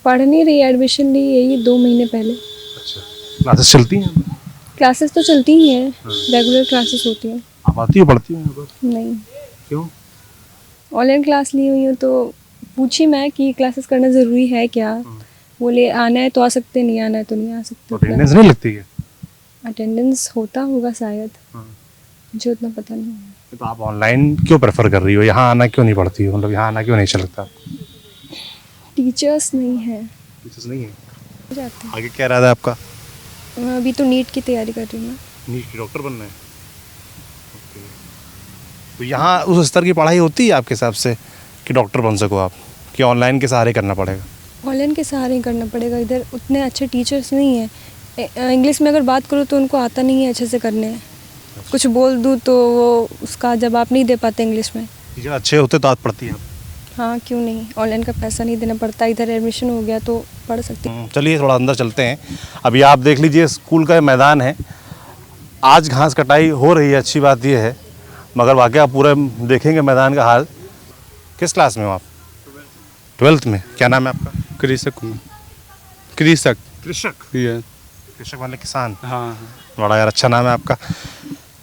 पढ़ नहीं रही, एडमिशन ली यही 2 महीने पहले। अच्छा, क्लासेस चलती हैं? क्लासेस तो चलती ही हैं, रेगुलर क्लासेस होती हैं। आप आती हो, पढ़ती हो यहाँ पर? नहीं। क्यों? ऑनलाइन क्लास ली हुई हूँ, तो पूछी मैं कि क्लासेस करना ज़रूरी है क्या? बोले आना है तो आ सकते, नहीं आना है तो नहीं आ सकते। अटेंडेंस नहीं लगती है? अटेंडेंस होता होगा शायद, मुझे उतना पता नहीं है। तो आप ऑनलाइन क्यों प्रेफर कर रही हो? यहाँ आना क्यों नहीं पड़ती हो? मतलब यहाँ आना क्यों नहीं अच्छा लगता? टीचर्स नहीं है। टीचर्स नहीं है? आगे क्या इरादा है आपका? अभी तो नीट की तैयारी कर रही हूँ। नीट की डॉक्टर बनना है? तो यहाँ उस स्तर की पढ़ाई होती है आपके हिसाब से कि डॉक्टर बन सको आप, कि ऑनलाइन के सहारे करना पड़ेगा? ऑनलाइन के सहारे ही करना पड़ेगा, इधर उतने अच्छे टीचर्स नहीं हैं। इंग्लिश में अगर बात करूँ तो उनको आता नहीं है अच्छे से करने। कुछ बोल दूँ तो वो उसका जवाब नहीं दे पाते इंग्लिश में। टीचर अच्छे होते तो आप पढ़ती हैं? हाँ, क्यों नहीं, ऑनलाइन का पैसा नहीं देना पड़ता, इधर एडमिशन हो गया तो पढ़ सकते हैं। चलिए थोड़ा अंदर चलते हैं। अभी आप देख लीजिए, स्कूल का मैदान है, आज घास कटाई हो रही है, अच्छी बात यह है, मगर वाकई आप पूरा देखेंगे मैदान का हाल। किस क्लास में हो आप? 12th में। क्या नाम है आपका? कृषक कुमार। कृषक। ये कृषक वाले किसान? हाँ। बड़ा यार अच्छा नाम है आपका।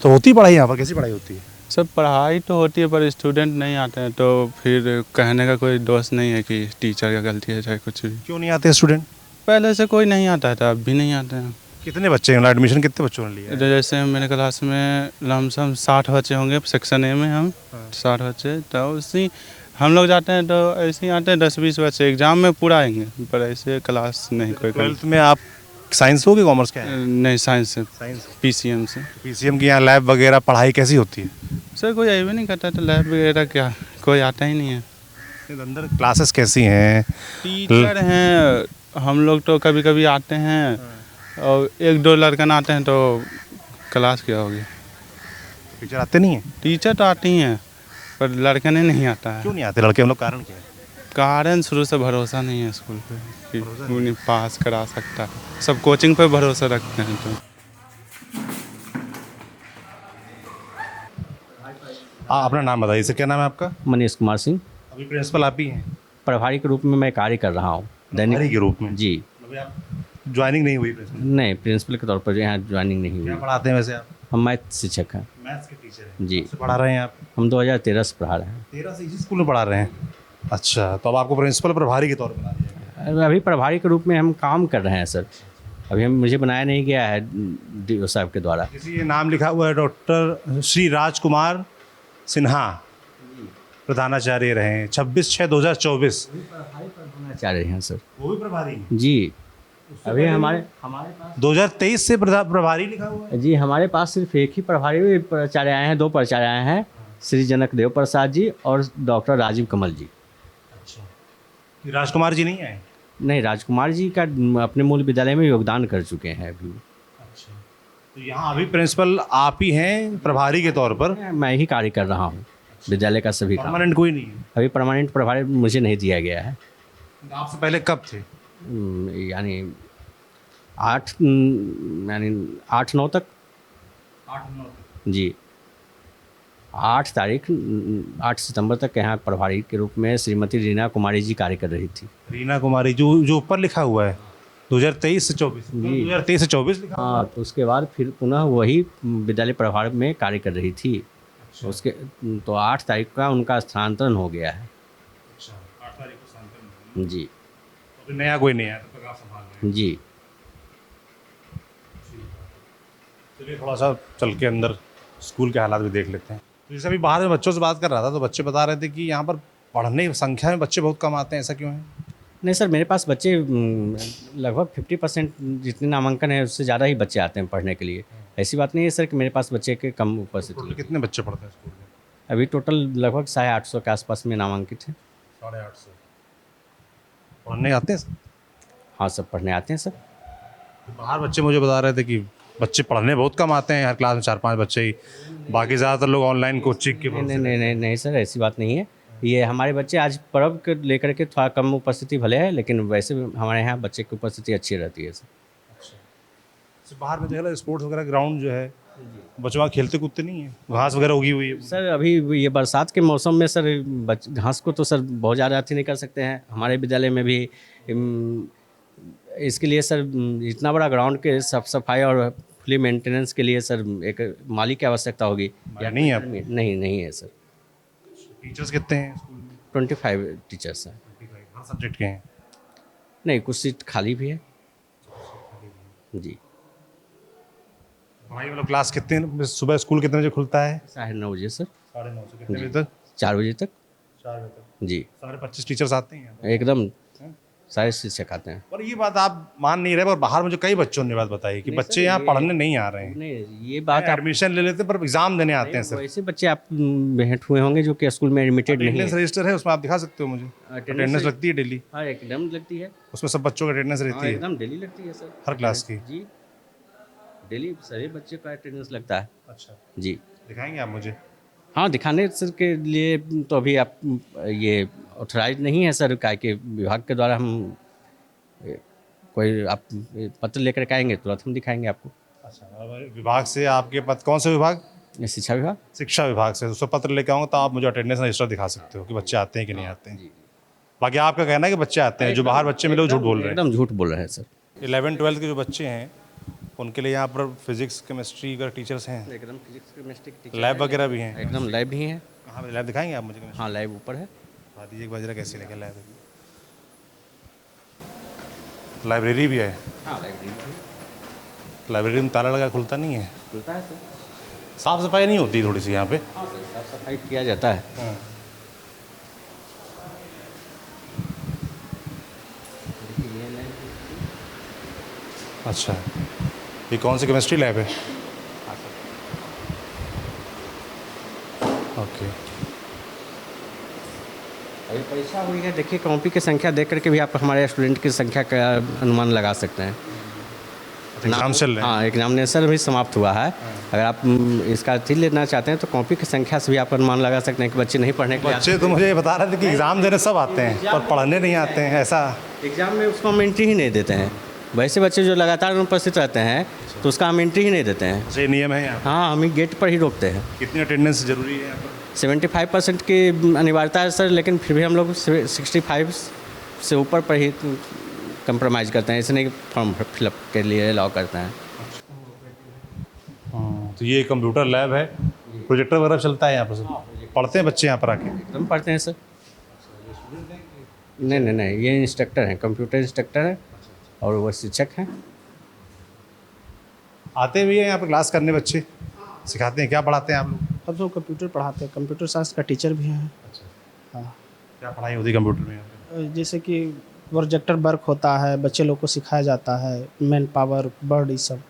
तो होती पढ़ाई यहाँ पर? कैसी पढ़ाई होती है? सब पढ़ाई तो होती है पर स्टूडेंट नहीं आते हैं, तो फिर कहने का कोई दोष नहीं है कि टीचर का गलती है चाहे कुछ भी। क्यों नहीं आते स्टूडेंट? पहले से कोई नहीं आता था, अब भी नहीं आते हैं। कितने बच्चे हैं? एडमिशन कितने बच्चों ने लिया? जैसे मेरे क्लास में लमसम 60 बच्चे होंगे, सेक्शन ए में हम 60 बच्चे, तो उसी हम लोग जाते हैं तो ऐसे ही आते हैं 10-20 बच्चे, एग्जाम में पूरा आएंगे, पर ऐसे क्लास नहीं कोई। 12th में आप साइंस हो कि कॉमर्स? क्या है? नहीं, साइंस से। PCM से। PCM की यहाँ लैब वगैरह पढ़ाई कैसी होती है? सर कोई आई भी नहीं करता, तो लैब वगैरह क्या कोई आता ही नहीं है। अंदर क्लासेस कैसी हैं? टीचर हैं, हम लोग तो कभी कभी आते हैं और 1-2 लड़कन आते हैं तो क्लास क्या होगी। टीचर आते नहीं हैं? टीचर तो आती हैं पर लड़के नहीं आता है। क्यों नहीं आते लड़के? हम लोग कारण क्या है? कारण शुरू से भरोसा नहीं है स्कूल पे कि उन्हें पास करा सकता है, सब कोचिंग पे भरोसा रखते हैं। तो अपना नाम बताइए सर, क्या नाम है आपका? मनीष कुमार सिंह। अभी प्रिंसिपल आप ही हैं? प्रभारी के रूप में मैं कार्य कर रहा हूँ। दैनिक के रूप में? जी। अभी आप ज्वाइनिंग नहीं हुई प्रिंसिपल? नहीं, प्रिंसिपल के तौर पर यहाँ ज्वाइनिंग नहीं हुई। क्या पढ़ाते हैं वैसे आप? हम मैथ शिक्षक हैं। मैथ्स के टीचर हैं? जी। पढ़ा रहे हैं आप? हम 2013 से पढ़ा रहे हैं। 13 से इसी स्कूल में पढ़ा रहे हैं? अच्छा, तो अब आपको प्रिंसिपल प्रभारी के तौर पर बना दिया गया? अभी प्रभारी के रूप में हम काम कर रहे हैं सर, अभी मुझे बनाया नहीं गया है DO साहब के द्वारा। किसी नाम लिखा हुआ है, डॉक्टर श्री राजकुमार सिन्हा प्रधानाचार्य रहे हैं 26/6/2024। प्रधानाचार्य हैं सर। वो भी प्रभारी हैं? जी। अभी हमारे पास 2023 से प्रभारी लिखा हुआ है? जी, हमारे पास सिर्फ एक ही प्रभारी प्राचार्य आए हैं, 2 प्राचार्य आए हैं, श्री जनक देव प्रसाद जी और डॉक्टर राजीव कमल जी। अच्छा, राजकुमार जी नहीं आए? नहीं, राजकुमार जी का अपने मूल विद्यालय में योगदान कर चुके हैं अभी। अच्छा, तो यहाँ अभी प्रिंसिपल आप ही हैं प्रभारी के तौर पर? मैं ही कार्य कर रहा हूँ विद्यालय का सभी काम। परमानेंट कोई नहीं है? अभी परमानेंट प्रभारी मुझे नहीं दिया गया है। आपसे पहले कब थे? यानी 8-9 तक। 8-9 जी। 8 सितंबर तक यहाँ प्रभारी के रूप में श्रीमती रीना कुमारी जी कार्य कर रही थी। रीना कुमारी जो ऊपर लिखा हुआ है 2023 से 24? 2023 से 24 लिखा? हाँ, तो उसके बाद फिर पुनः वही विद्यालय प्रभार में कार्य कर रही थी। अच्छा। उसके तो 8 तारीख का उनका स्थानांतरण हो गया है। अच्छा, 8 तारीख को स्थानांतरण? जी। तो नया कोई नहीं है तब तक आप संभाल रहे हैं? जी। चलिए थोड़ा सा चल के अंदर स्कूल के हालात भी देख लेते हैं। तो जैसे अभी बाहर में बच्चों से बात कर रहा था तो बच्चे बता रहे थे कि यहाँ पर पढ़ने की संख्या में बच्चे बहुत कम आते हैं, ऐसा क्यों है? नहीं सर, मेरे पास बच्चे लगभग 50% जितने नामांकन है उससे ज़्यादा ही बच्चे आते हैं पढ़ने के लिए। ऐसी बात नहीं है सर कि मेरे पास बच्चे के कम उपस्थिति। कितने बच्चे पढ़ते हैं स्कूल में? अभी टोटल लगभग 850 के आसपास में नामांकित हैं। 850 पढ़ने आते हैं सर? हाँ सर, पढ़ने आते हैं सर। बाहर बच्चे मुझे बता रहे थे कि बच्चे पढ़ने बहुत कम आते हैं, हर क्लास में 4-5 बच्चे ही, बाकी ज़्यादातर लोग ऑनलाइन कोचिंग के। नहीं सर, ऐसी बात नहीं है। ये हमारे बच्चे आज पर्व के लेकर के थोड़ा कम उपस्थिति भले है, लेकिन वैसे हमारे यहाँ बच्चे की उपस्थिति अच्छी रहती है सर। अच्छा। बाहर में देख रहा स्पोर्ट्स वगैरह ग्राउंड जो है, बच्चे वहाँ खेलते कूदते नहीं है, घास वगैरह उगी हुई है सर। अभी ये बरसात के मौसम में सर घास को तो सर बहुत ज़्यादा अथी नहीं कर सकते हैं। हमारे विद्यालय में भी इसके लिए सर इतना बड़ा ग्राउंड के साफ सफाई और फुली मेंटेनेंस के लिए सर एक माली की आवश्यकता होगी। नहीं है? नहीं है सर। टीचर्स कितने हैं स्कूल में? 25 टीचर्स हैं। हर सब्जेक्ट के हैं? नहीं, कुछ सीट खाली भी है जी। पढ़ाई मतलब क्लास कितने, सुबह स्कूल कितने बजे खुलता है? 9:30 बजे सर। 9:30 से कितने बजे तक? 4 बजे तक। 4 बजे तक जी। सारे 25 टीचर्स आते हैं? एकदम सारे शिक्षक आते हैं। और ये बात आप मान नहीं रहे, पर बाहर मुझे कई बच्चों ने बात बताई कि बच्चे यहाँ पढ़ने नहीं आ रहे हैं। नहीं, ये बात आप एडमिशन ले लेते पर एग्जाम देने आते हैं सर। ऐसे बच्चे आप भेंट हुए होंगे जो कि स्कूल में एडमिटेड नहीं है। अटेंडेंस रजिस्टर है, उसमें आप दिखा सकते हो मुझे। अटेंडेंस लगती है डेली? हाँ, एकदम लगती है। उसमें सब बच्चों की अटेंडेंस रहती है? एकदम डेली लगती है सर, हर क्लास की? जी, डेली सभी बच्चे का अटेंडेंस लगता है। अच्छा जी। दिखाएंगे आप मुझे? हाँ, दिखाने सर के लिए तो अभी आप ये ऑथराइज नहीं है सर, काय के विभाग के द्वारा हम कोई आप पत्र लेकर के आएंगे तुरंत हम दिखाएंगे आपको। अच्छा, विभाग से आपके पद कौन से विभाग? शिक्षा विभाग। शिक्षा विभाग से उसको पत्र लेकर आऊँगा तो आप मुझे अटेंडेंस रजिस्टर दिखा सकते हो कि बच्चे आते हैं कि नहीं आते हैं। बाकी आपका कहना है कि बच्चे आते हैं, जो बाहर बच्चे मिले वो झूठ बोल रहे हैं? एकदम झूठ बोल रहे हैं सर। 11-12 के जो बच्चे हैं उनके लिए यहाँ पर फिजिक्स केमिस्ट्री का टीचर्स हैं? एकदम फिजिक्स केमिस्ट्री टीचर, लैब वगैरह भी हैं? एकदम लैब भी हैं। कहाँ पे लैब दिखाएंगे आप मुझे? हाँ, लैब ऊपर है। बता दीजिए एक बार जरा कैसी लगे लैब। लाइब्रेरी भी है? हाँ, लाइब्रेरी। लाइब्रेरी में ताला लगा खुलता नहीं है? खुलता है सर। साफ सफाई नहीं होती थोड़ी सी यहाँ पे? हाँ सर, साफ सफाई किया जाता है। हाँ। अच्छा, ये कौन सी केमिस्ट्री लैब है? ओके। अभी परीक्षा हुई है, देखिए कॉपी की संख्या देख करके भी आप हमारे स्टूडेंट की संख्या का अनुमान लगा सकते हैं। एग्जाम चल रहे हैं? हाँ, एग्जामिनेशन भी समाप्त हुआ है। अगर आप इसका थी लेना चाहते हैं तो कॉपी की संख्या से भी आप अनुमान लगा सकते हैं कि बच्चे नहीं पढ़ने के लिए। बच्चे तो मुझे ये बता रहे थे कि एग्ज़ाम देने सब आते हैं पर पढ़ने नहीं आते हैं, ऐसा? एग्ज़ाम में उसको हम एंट्री ही नहीं देते हैं। वैसे बच्चे जो लगातार उपस्थित रहते हैं तो उसका हम एंट्री ही नहीं देते हैं। ये नियम है यहाँ? हाँ, हम गेट पर ही रोकते हैं। कितनी अटेंडेंस जरूरी है यहाँ पर? 75% की अनिवार्यता है सर, लेकिन फिर भी हम लोग 65 से ऊपर पर ही कंप्रोमाइज़ करते हैं, इसलिए फॉर्म फिलअप के लिए अलाउ करते हैं। तो ये कंप्यूटर लैब है, प्रोजेक्टर वगैरह चलता है यहाँ पर? पढ़ते हैं बच्चे यहाँ पर आके? एकदम पढ़ते हैं सर। नहीं, ये इंस्ट्रक्टर हैं, कंप्यूटर इंस्ट्रक्टर हैं और वो शिक्षक हैं। आते भी हैं यहाँ पर क्लास करने बच्चे? सिखाते हैं? क्या पढ़ाते हैं आप लोग? हम लोग कंप्यूटर पढ़ाते हैं, कंप्यूटर साइंस का टीचर भी हैं। हाँ। क्या पढ़ाई होती है कंप्यूटर में यहाँ पे? जैसे कि प्रोजेक्टर वर्क होता है, बच्चे लोग को सिखाया जाता है, मैन पावर, वर्ड, ये सब।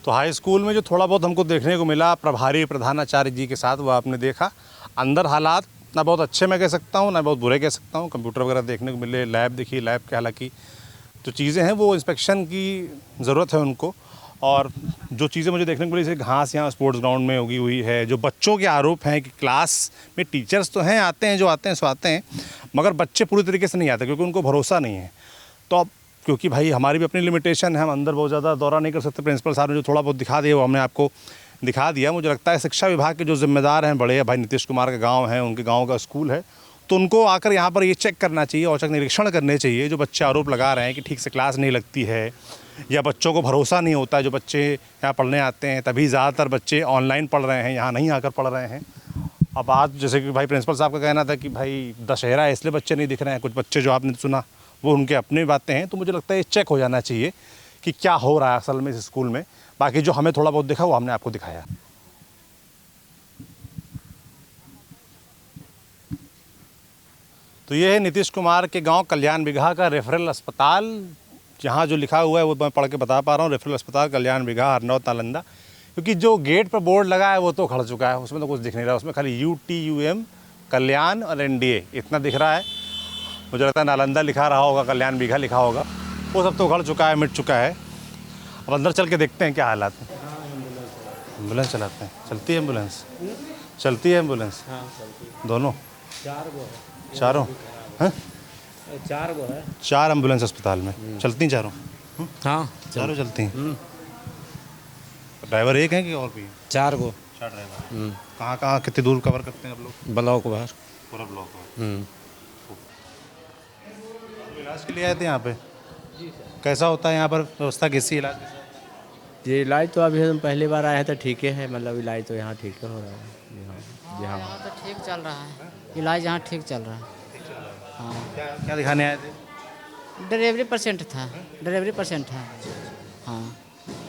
तो हाई स्कूल में जो थोड़ा बहुत हमको देखने को मिला प्रभारी प्रधानाचार्य जी के साथ, वो आपने देखा। अंदर हालात ना बहुत अच्छे मैं कह सकता हूँ ना बहुत बुरे कह सकता हूँ। कंप्यूटर वगैरह देखने को मिले, लैब देखी, लैब के हालांकि जो चीज़ें हैं वो इंस्पेक्शन की ज़रूरत है उनको। और जो चीज़ें मुझे देखने को मिली, जैसे घास यहाँ स्पोर्ट्स ग्राउंड में उगी हुई है, जो बच्चों के आरोप हैं कि क्लास में टीचर्स तो हैं, आते हैं, जो आते हैं सो आते हैं, मगर बच्चे पूरी तरीके से नहीं आते क्योंकि उनको भरोसा नहीं है। तो अब क्योंकि भाई हमारी भी अपनी लिमिटेशन है, हम अंदर बहुत ज़्यादा दौरा नहीं कर सकते। प्रिंसिपल साहब ने जो थोड़ा बहुत दिखा दिया वो हमने आपको दिखा दिया। मुझे लगता है शिक्षा विभाग के जो जिम्मेदार हैं बड़े भाई नीतीश कुमार का गाँव है, उनके गाँव का स्कूल है, तो उनको आकर यहाँ पर ये चेक करना चाहिए, औचक निरीक्षण करने चाहिए। जो बच्चे आरोप लगा रहे हैं कि ठीक से क्लास नहीं लगती है या बच्चों को भरोसा नहीं होता, जो बच्चे यहाँ पढ़ने आते हैं तभी ज़्यादातर बच्चे ऑनलाइन पढ़ रहे हैं, यहाँ नहीं आकर पढ़ रहे हैं। अब आज जैसे कि भाई प्रिंसिपल साहब का कहना था कि भाई दशहरा है इसलिए बच्चे नहीं दिख रहे हैं, कुछ बच्चे जो आपने सुना वो उनके अपनी बातें हैं। तो मुझे लगता है ये चेक हो जाना चाहिए कि क्या हो रहा है असल में इस स्कूल में। बाकी जो हमें थोड़ा बहुत दिखा वो हमने आपको दिखाया। तो ये है नीतीश कुमार के गांव कल्याण बिगहा का रेफरल अस्पताल। यहाँ जो लिखा हुआ है वो मैं पढ़ के बता पा रहा हूँ, रेफरल अस्पताल कल्याण बिगहा हरनौत नालंदा। क्योंकि जो गेट पर बोर्ड लगा है वो तो खड़ चुका है, उसमें तो कुछ दिख नहीं रहा, उसमें खाली UTUM कल्याण और NDA इतना दिख रहा है। मुझे लगता है नालंदा लिखा रहा होगा, कल्याण बिगहा लिखा होगा, वो सब तो खड़ चुका है, मिट चुका है। अब अंदर चल के देखते हैं क्या हालात हैं। एम्बुलेंस चलाते हैं, चलती है एम्बुलेंस? चलती है एम्बुलेंस? दोनों? चारों? हैं? 4 गो है। 4 एम्बुलेंस अस्पताल में चलती हैं चारों? हाँ चारों चलती हैं। ड्राइवर एक है कि और भी? 4 गो। 4 ड्राइवर। कहाँ कितनी दूर कवर करते हैं आप लोग? ब्लॉक भर। पूरा ब्लॉक भर। इलाज के लिए आए थे यहाँ पे? कैसा होता है यहाँ पर व्यवस्था, कैसी इलाज? ये इलाज तो अभी हम पहली बार आए हैं तो ठीक है, मतलब इलाज तो यहाँ ठीक हो रहा है। जी हाँ यहाँ तो ठीक चल रहा है, इलाज यहाँ ठीक चल रहा है। हाँ। क्या दिखाने आए थे? डिलीवरी पेशेंट था, डिलीवरी पेशेंट था। हाँ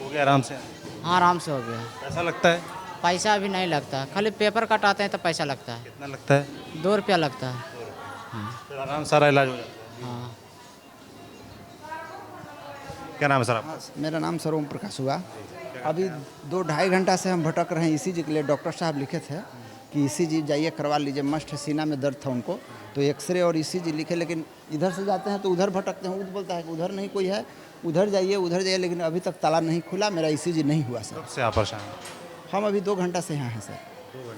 हो गया आराम से? हाँ आराम से हो गया। पैसा लगता है? पैसा अभी नहीं लगता, खाली पेपर कटाते हैं तो पैसा लगता है। कितना लगता है? 2 रुपया लगता है। फिर आराम सारा इलाज हो जाता है? हाँ। क्या नाम है सर आपका? मेरा नाम सर ओम प्रकाश हुआ। अभी 2-2.5 घंटा से हम भटक रहे हैं ECG के लिए। डॉक्टर साहब लिखे थे कि ECG जाइए करवा लीजिए, मस्ट है, सीना में दर्द था उनको, तो एक्सरे और ECG लिखे, लेकिन इधर से जाते हैं तो उधर भटकते हैं। उधर बोलता है कि उधर नहीं कोई है, उधर जाइए, लेकिन अभी तक ताला नहीं खुला, मेरा ECG नहीं हुआ सर। कब से आप परेशान? हम अभी 2 घंटा से यहाँ हैं सर।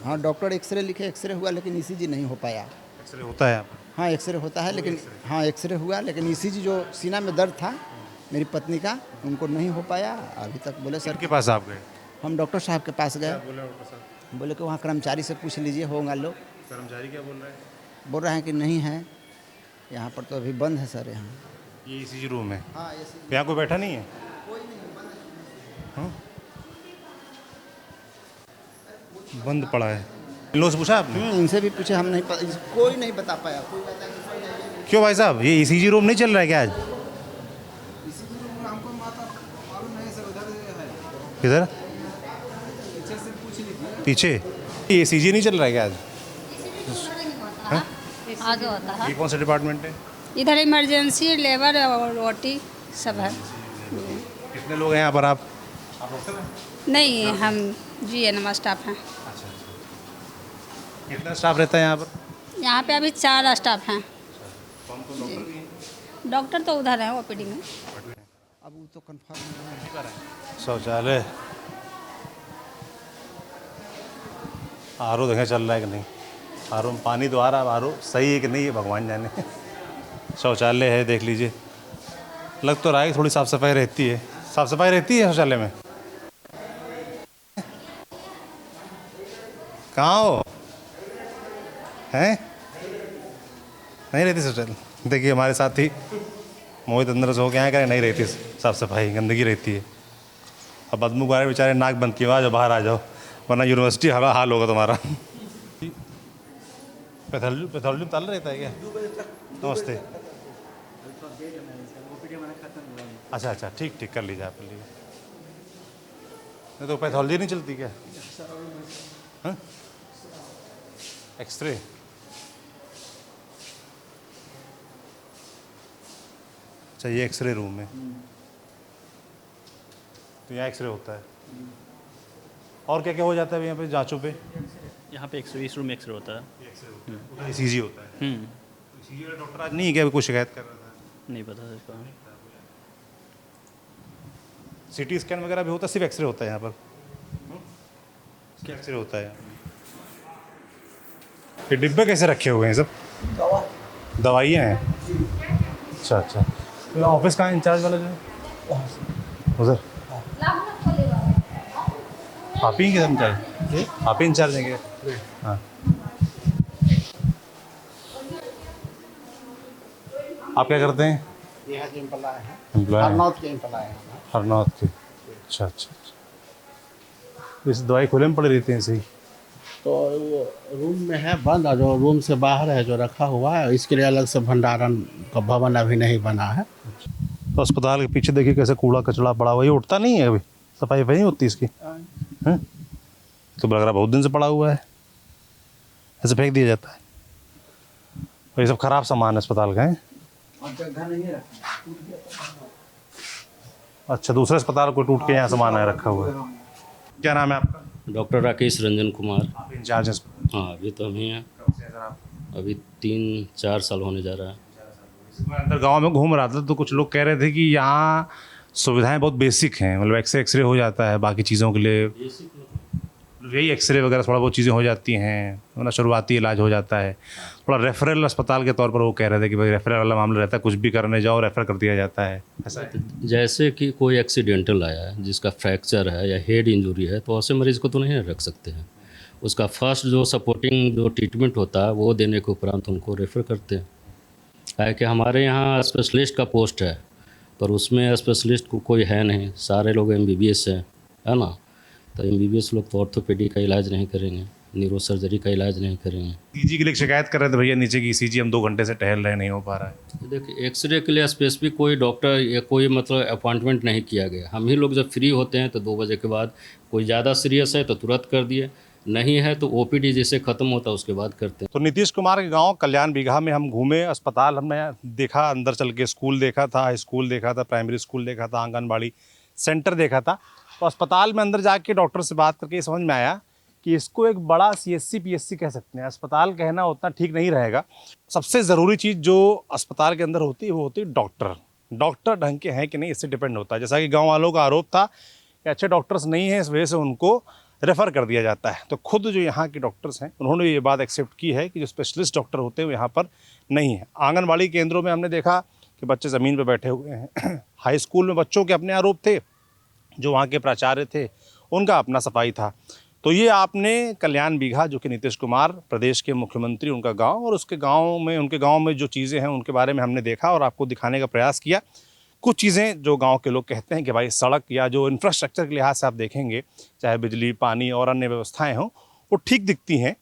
हाँ डॉक्टर एक्सरे लिखे, एक्सरे हुआ लेकिन ECG नहीं हो पाया। एक्सरे होता है? हाँ एक्सरे होता है, लेकिन हाँ एक्सरे हुआ, लेकिन ECG जो सीना में दर्द था मेरी पत्नी का, उनको नहीं हो पाया अभी तक। बोले सर के पास आप गए? हम डॉक्टर साहब के पास गए। बोले डॉक्टर साहब? बोले कि वहाँ कर्मचारी से पूछ लीजिए, होगा लोग। कर्मचारी क्या बोल रहे हैं? बोल रहे हैं कि नहीं है यहाँ पर, तो अभी बंद है सर। यहाँ ये ECG रूम है? हाँ यहाँ कोई बैठा नहीं है? बंद पड़ा है। इन लोगों से पूछा आपने? इनसे भी पूछे, हम नहीं कोई नहीं बता पाया। क्यों भाई साहब, ये ECG रूम नहीं चल रहा है क्या आज? किधर? पीछे? ये ECG नहीं चल रहा है क्या आज? आगे होता है। ये कौन सा डिपार्टमेंट है? इधर इमरजेंसी, लेबर और OT सब है। कितने लोग हैं यहाँ पर? आप डॉक्टर हैं? नहीं, हम GNM स्टाफ हैं। कितना स्टाफ रहता है यहाँ पर? यहाँ पे अभी 4 स्टाफ हैं। कौन-कौन डॉक्टर भी हैं? डॉक्टर तो उधर है OPD में। अब वो तो कंफर्म। शौचालय, RO देखें चल रहा है कि नहीं। RO में पानी तो आ रहा है, RO सही है कि नहीं है भगवान जाने। शौचालय है, देख लीजिए। लग तो रहा है थोड़ी साफ़ सफाई रहती है। साफ़ सफाई रहती है शौचालय में? कहाँ हो? हैं? नहीं रहती शौचालय? देखिए हमारे साथी मोहित अंदर से हो गया है, क्या नहीं रहती साफ़ सफाई, गंदगी रहती है। अब बदबू वाले बेचारे नाक बंद किए, आ जाओ बाहर आ जाओ, वरना यूनिवर्सिटी हाल होगा तुम्हारा। पैथोलॉजी में ताला रहता है क्या? नमस्ते। अच्छा ठीक कर लीजिए आप, कर लीजिए। नहीं तो पैथोलॉजी नहीं चलती क्या? हाँ? एक्सरे? अच्छा ये एक्सरे रूम है, तो यहाँ एक्सरे होता है। और क्या क्या हो जाता है यहाँ पे जांचों पे? यहाँ पे एक्सरे, इस रूम में एक्सरे होता है। ECG होता है। ECG वाला डॉक्टर आज नहीं है क्या? कोई शिकायत कर रहा था? नहीं पता इसका। CT स्कैन वगैरह भी होता है? सिर्फ एक्सरे होता है यहाँ पर? क्या एक्सरे होता है? ये डिब्बे कैसे रखे हुए हैं सब? दवाइयाँ हैं? अच्छा तो ऑफिस कहाँ इंचार्ज वाला जो है उधर? आप ही किधर इंचार्ज? आप ही इंचार्ज हैं क्या? हाँ। आप क्या करते हैं? हरनौत के एम्प्लॉय हैं। हरनौत के? अच्छा इस दवाई खुले में पड़ी रहती हैं ऐसे ही? तो वो रूम में है बंद, और जो रूम से बाहर है जो रखा हुआ है, इसके लिए अलग से भंडारण का भवन अभी नहीं बना है। तो अस्पताल के पीछे देखिए कैसे कूड़ा कचड़ा पड़ा हुआ है, ये उठता नहीं है अभी? सफाई नहीं होती इसकी? हैं? तो लग रहा बहुत दिन से पड़ा हुआ है, ऐसे फेंक दिया जाता है। तो ये सब खराब सामान है अस्पताल का है। अच्छा, दूसरे अस्पताल को टूट के यहाँ सामान है रखा हुआ है। क्या नाम है आपका? डॉक्टर राकेश रंजन कुमार। आप इंचार्ज हैं? हाँ, अभी तो हम ही हैं। अभी 3-4 साल होने जा रहा है। मैं अंदर गांव में घूम रहा था तो कुछ लोग कह रहे थे कि यहाँ सुविधाएं बहुत बेसिक हैं, मतलब एक्सरे हो जाता है, बाकी चीज़ों के लिए यही एक्सरे वगैरह थोड़ा बहुत चीज़ें हो जाती हैं, मतलब शुरुआती इलाज हो जाता है। थोड़ा रेफरल अस्पताल के तौर पर वो कह रहे थे कि भाई रेफरल वाला मामला रहता है, कुछ भी करने जाओ रेफर कर दिया जाता है, ऐसा है। जैसे कि कोई एक्सीडेंटल आया है जिसका फ्रैक्चर है या हेड इंजरी है तो ऐसे मरीज़ को तो नहीं रख सकते हैं। उसका फर्स्ट जो सपोर्टिंग जो ट्रीटमेंट होता है वो देने के उपरांत उनको रेफ़र करते हैं। है कि हमारे यहाँ स्पेशलिस्ट का पोस्ट है पर उसमें स्पेशलिस्ट को कोई है नहीं, सारे लोग MBBS है ना। तो MBBS लोग तो ऑर्थोपेडिक का इलाज नहीं करेंगे, न्यूरो सर्जरी का इलाज नहीं करेंगे। ECG के लिए शिकायत कर रहे थे भैया नीचे की ECG हम 2 घंटे से टहल रहे, नहीं हो पा रहा है। देखिए, एक्सरे के लिए स्पेसिफिक कोई डॉक्टर या कोई मतलब अपॉइंटमेंट नहीं किया गया। हम ही लोग जब फ्री होते हैं तो 2 बजे के बाद, कोई ज़्यादा सीरियस है तो तुरंत कर दिए, नहीं है तो OPD जैसे ख़त्म होता है उसके बाद करते हैं। तो नीतीश कुमार के गांव कल्याण बीघा में हम घूमे, अस्पताल हमने देखा, अंदर चल के स्कूल देखा था, हाई स्कूल देखा था, प्राइमरी स्कूल देखा था, आंगनबाड़ी सेंटर देखा था। तो अस्पताल में अंदर जाके डॉक्टर से बात करके समझ में आया कि इसको एक बड़ा CSC PSC कह सकते हैं, अस्पताल कहना उतना ठीक नहीं रहेगा। सबसे ज़रूरी चीज़ जो अस्पताल के अंदर होती है वो होती है डॉक्टर। डॉक्टर ढंग के हैं कि नहीं इससे डिपेंड होता है। जैसा कि गाँव वालों का आरोप था कि अच्छे डॉक्टर्स नहीं हैं, इस वजह से उनको रेफ़र कर दिया जाता है। तो खुद जो यहाँ के डॉक्टर्स हैं उन्होंने ये बात एक्सेप्ट की है कि जो स्पेशलिस्ट डॉक्टर होते हैं वो यहाँ पर नहीं है। आंगनबाड़ी केंद्रों में हमने देखा कि बच्चे ज़मीन पर बैठे हुए हैं। हाई स्कूल में बच्चों के अपने आरोप थे, जो वहाँ के प्राचार्य थे उनका अपना सफाई था। तो ये आपने कल्याण बीघा, जो कि नीतीश कुमार प्रदेश के मुख्यमंत्री, उनका गाँव, और उसके गाँव में, उनके गाँव में जो चीज़ें हैं उनके बारे में हमने देखा और आपको दिखाने का प्रयास किया। कुछ चीज़ें जो गांव के लोग कहते हैं कि भाई सड़क या जो इंफ्रास्ट्रक्चर के लिहाज से आप देखेंगे, चाहे बिजली, पानी और अन्य व्यवस्थाएं हों, वो ठीक दिखती हैं।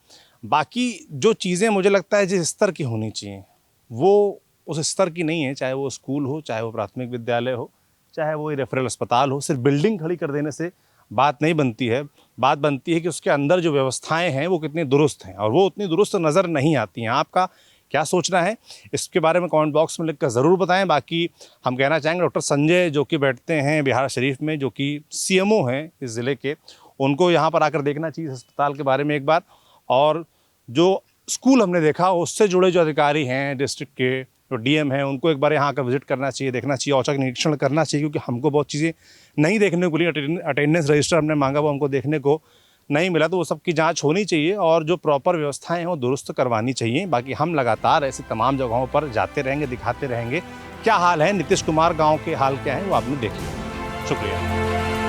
बाकी जो चीज़ें मुझे लगता है जिस स्तर की होनी चाहिए वो उस स्तर की नहीं है, चाहे वो स्कूल हो, चाहे वो प्राथमिक विद्यालय हो, चाहे वो रेफरल अस्पताल हो। सिर्फ बिल्डिंग खड़ी कर देने से बात नहीं बनती है, बात बनती है कि उसके अंदर जो व्यवस्थाएँ हैं वो कितनी दुरुस्त हैं, और वो उतनी दुरुस्त नज़र नहीं आती हैं। आपका क्या सोचना है इसके बारे में कमेंट बॉक्स में लिखकर ज़रूर बताएं। बाकी हम कहना चाहेंगे डॉक्टर संजय जो कि बैठते हैं बिहार शरीफ में, जो कि CMO हैं इस ज़िले के, उनको यहाँ पर आकर देखना चाहिए अस्पताल के बारे में एक बार। और जो स्कूल हमने देखा उससे जुड़े जो अधिकारी हैं डिस्ट्रिक्ट के, जो DM हैं, उनको एक बार यहाँ का विजिट करना चाहिए, देखना चाहिए, औचक निरीक्षण करना चाहिए, क्योंकि हमको बहुत चीज़ें नहीं देखने को मिली। अटेंडेंस रजिस्टर हमने मांगा, वो हमको देखने को नहीं मिला। तो वो सब की जांच होनी चाहिए और जो प्रॉपर व्यवस्थाएं हैं वो दुरुस्त करवानी चाहिए। बाकी हम लगातार ऐसी तमाम जगहों पर जाते रहेंगे, दिखाते रहेंगे क्या हाल है। नीतीश कुमार गांव के हाल क्या है वो आपने देख लिया। शुक्रिया।